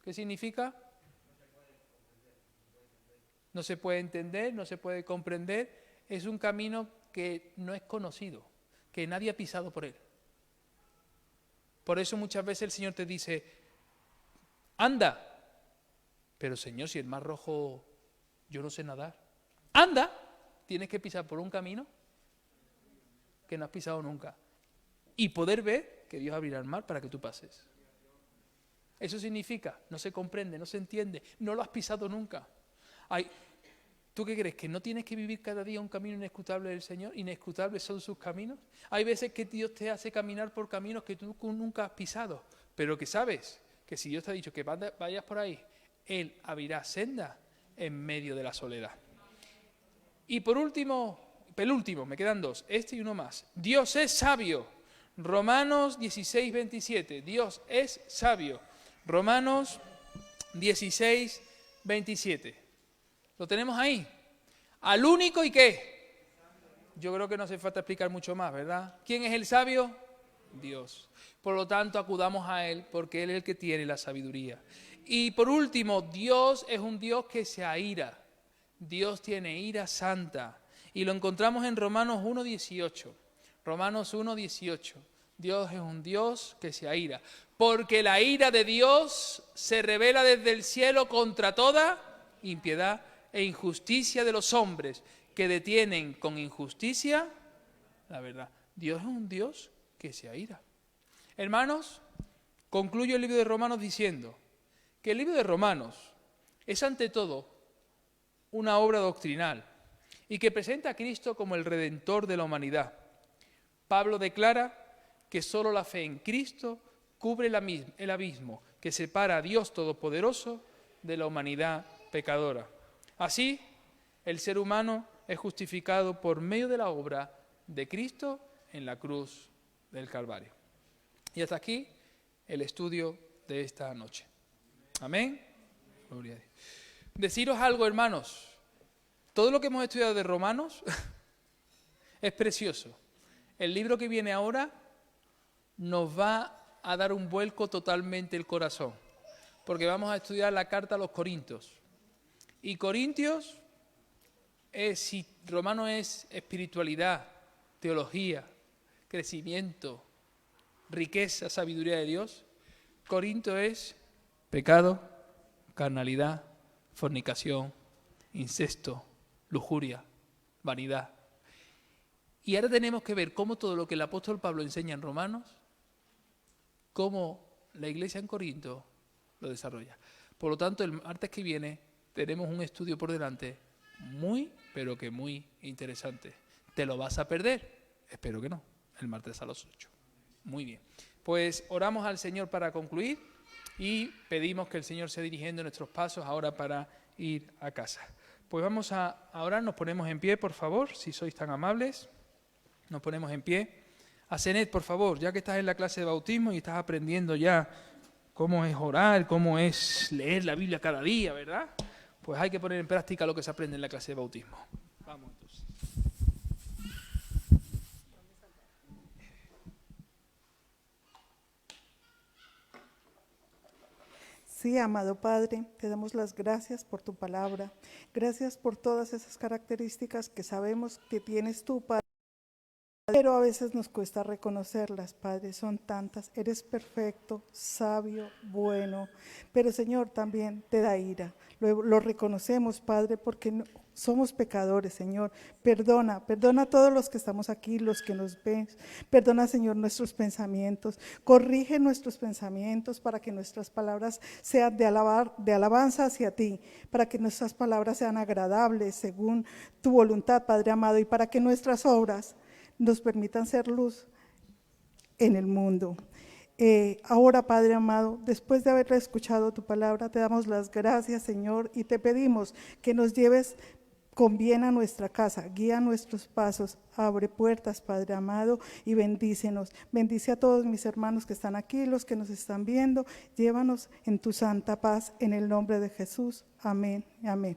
¿Qué significa? no se puede entender, no se puede comprender. Es un camino que no es conocido, que nadie ha pisado por él. Por eso muchas veces el Señor te dice, anda. Pero Señor, si el mar rojo yo no sé nadar. Anda, tienes que pisar por un camino que no has pisado nunca. Y poder ver que Dios abrirá el mar para que tú pases. Eso significa, no se comprende, no se entiende, no lo has pisado nunca. ¿Tú qué crees? ¿Que no tienes que vivir cada día un camino inescrutable del Señor? ¿Inescrutables son sus caminos? Hay veces que Dios te hace caminar por caminos que tú nunca has pisado, pero que sabes que si Dios te ha dicho que vayas por ahí, Él abrirá senda en medio de la soledad. Y por último, penúltimo, me quedan dos, este y uno más. Dios es sabio. Romanos 16, 27. Dios es sabio. Romanos 16, 27. ¿Lo tenemos ahí? Al único y qué. Yo creo que no hace falta explicar mucho más, ¿verdad? ¿Quién es el sabio? Dios. Por lo tanto, acudamos a Él porque Él es el que tiene la sabiduría. Y por último, Dios es un Dios que se aira. Dios tiene ira santa. Y lo encontramos en Romanos 1:18. Romanos 1:18. Dios es un Dios que se aira. Porque la ira de Dios se revela desde el cielo contra toda impiedad e injusticia de los hombres que detienen con injusticia la verdad. Dios es un Dios que se aira. Hermanos, concluyo el libro de Romanos diciendo que el libro de Romanos es ante todo una obra doctrinal y que presenta a Cristo como el Redentor de la humanidad. Pablo declara que solo la fe en Cristo cubre el abismo que separa a Dios Todopoderoso de la humanidad pecadora. Así, el ser humano es justificado por medio de la obra de Cristo en la cruz del Calvario. Y hasta aquí el estudio de esta noche. Amén. Gloria a Dios. Deciros algo, hermanos. Todo lo que hemos estudiado de Romanos es precioso. El libro que viene ahora nos va a dar un vuelco totalmente el corazón, porque vamos a estudiar la carta a los Corintios. Y Corintios, si Romano es espiritualidad, teología, crecimiento, riqueza, sabiduría de Dios, Corinto es pecado, carnalidad, fornicación, incesto, lujuria, vanidad. Y ahora tenemos que ver cómo todo lo que el apóstol Pablo enseña en Romanos, cómo la iglesia en Corinto lo desarrolla. Por lo tanto, el martes que viene tenemos un estudio por delante muy, pero que muy interesante. ¿Te lo vas a perder? Espero que no. El martes a las 8. Muy bien. Pues oramos al Señor para concluir y pedimos que el Señor sea dirigiendo nuestros pasos ahora para ir a casa. Pues vamos a orar, nos ponemos en pie, por favor, si sois tan amables. Nos ponemos en pie. Asenet, por favor, ya que estás en la clase de bautismo y estás aprendiendo ya cómo es orar, cómo es leer la Biblia cada día, ¿verdad? Pues hay que poner en práctica lo que se aprende en la clase de bautismo. Vamos entonces. Sí, amado Padre, te damos las gracias por tu palabra. Gracias por todas esas características que sabemos que tienes tú, Padre. Pero a veces nos cuesta reconocerlas, Padre, son tantas. Eres perfecto, sabio, bueno, pero Señor también te da ira. Lo reconocemos, Padre, porque somos pecadores, Señor. Perdona a todos los que estamos aquí, los que nos ven. Perdona, Señor, nuestros pensamientos. Corrige nuestros pensamientos para que nuestras palabras sean de alabanza hacia ti, para que nuestras palabras sean agradables según tu voluntad, Padre amado, y para que nuestras obras nos permitan ser luz en el mundo. Ahora, Padre amado, después de haber escuchado tu palabra, te damos las gracias, Señor, y te pedimos que nos lleves con bien a nuestra casa, guía nuestros pasos, abre puertas, Padre amado, y bendícenos. Bendice a todos mis hermanos que están aquí, los que nos están viendo, llévanos en tu santa paz, en el nombre de Jesús. Amén, amén.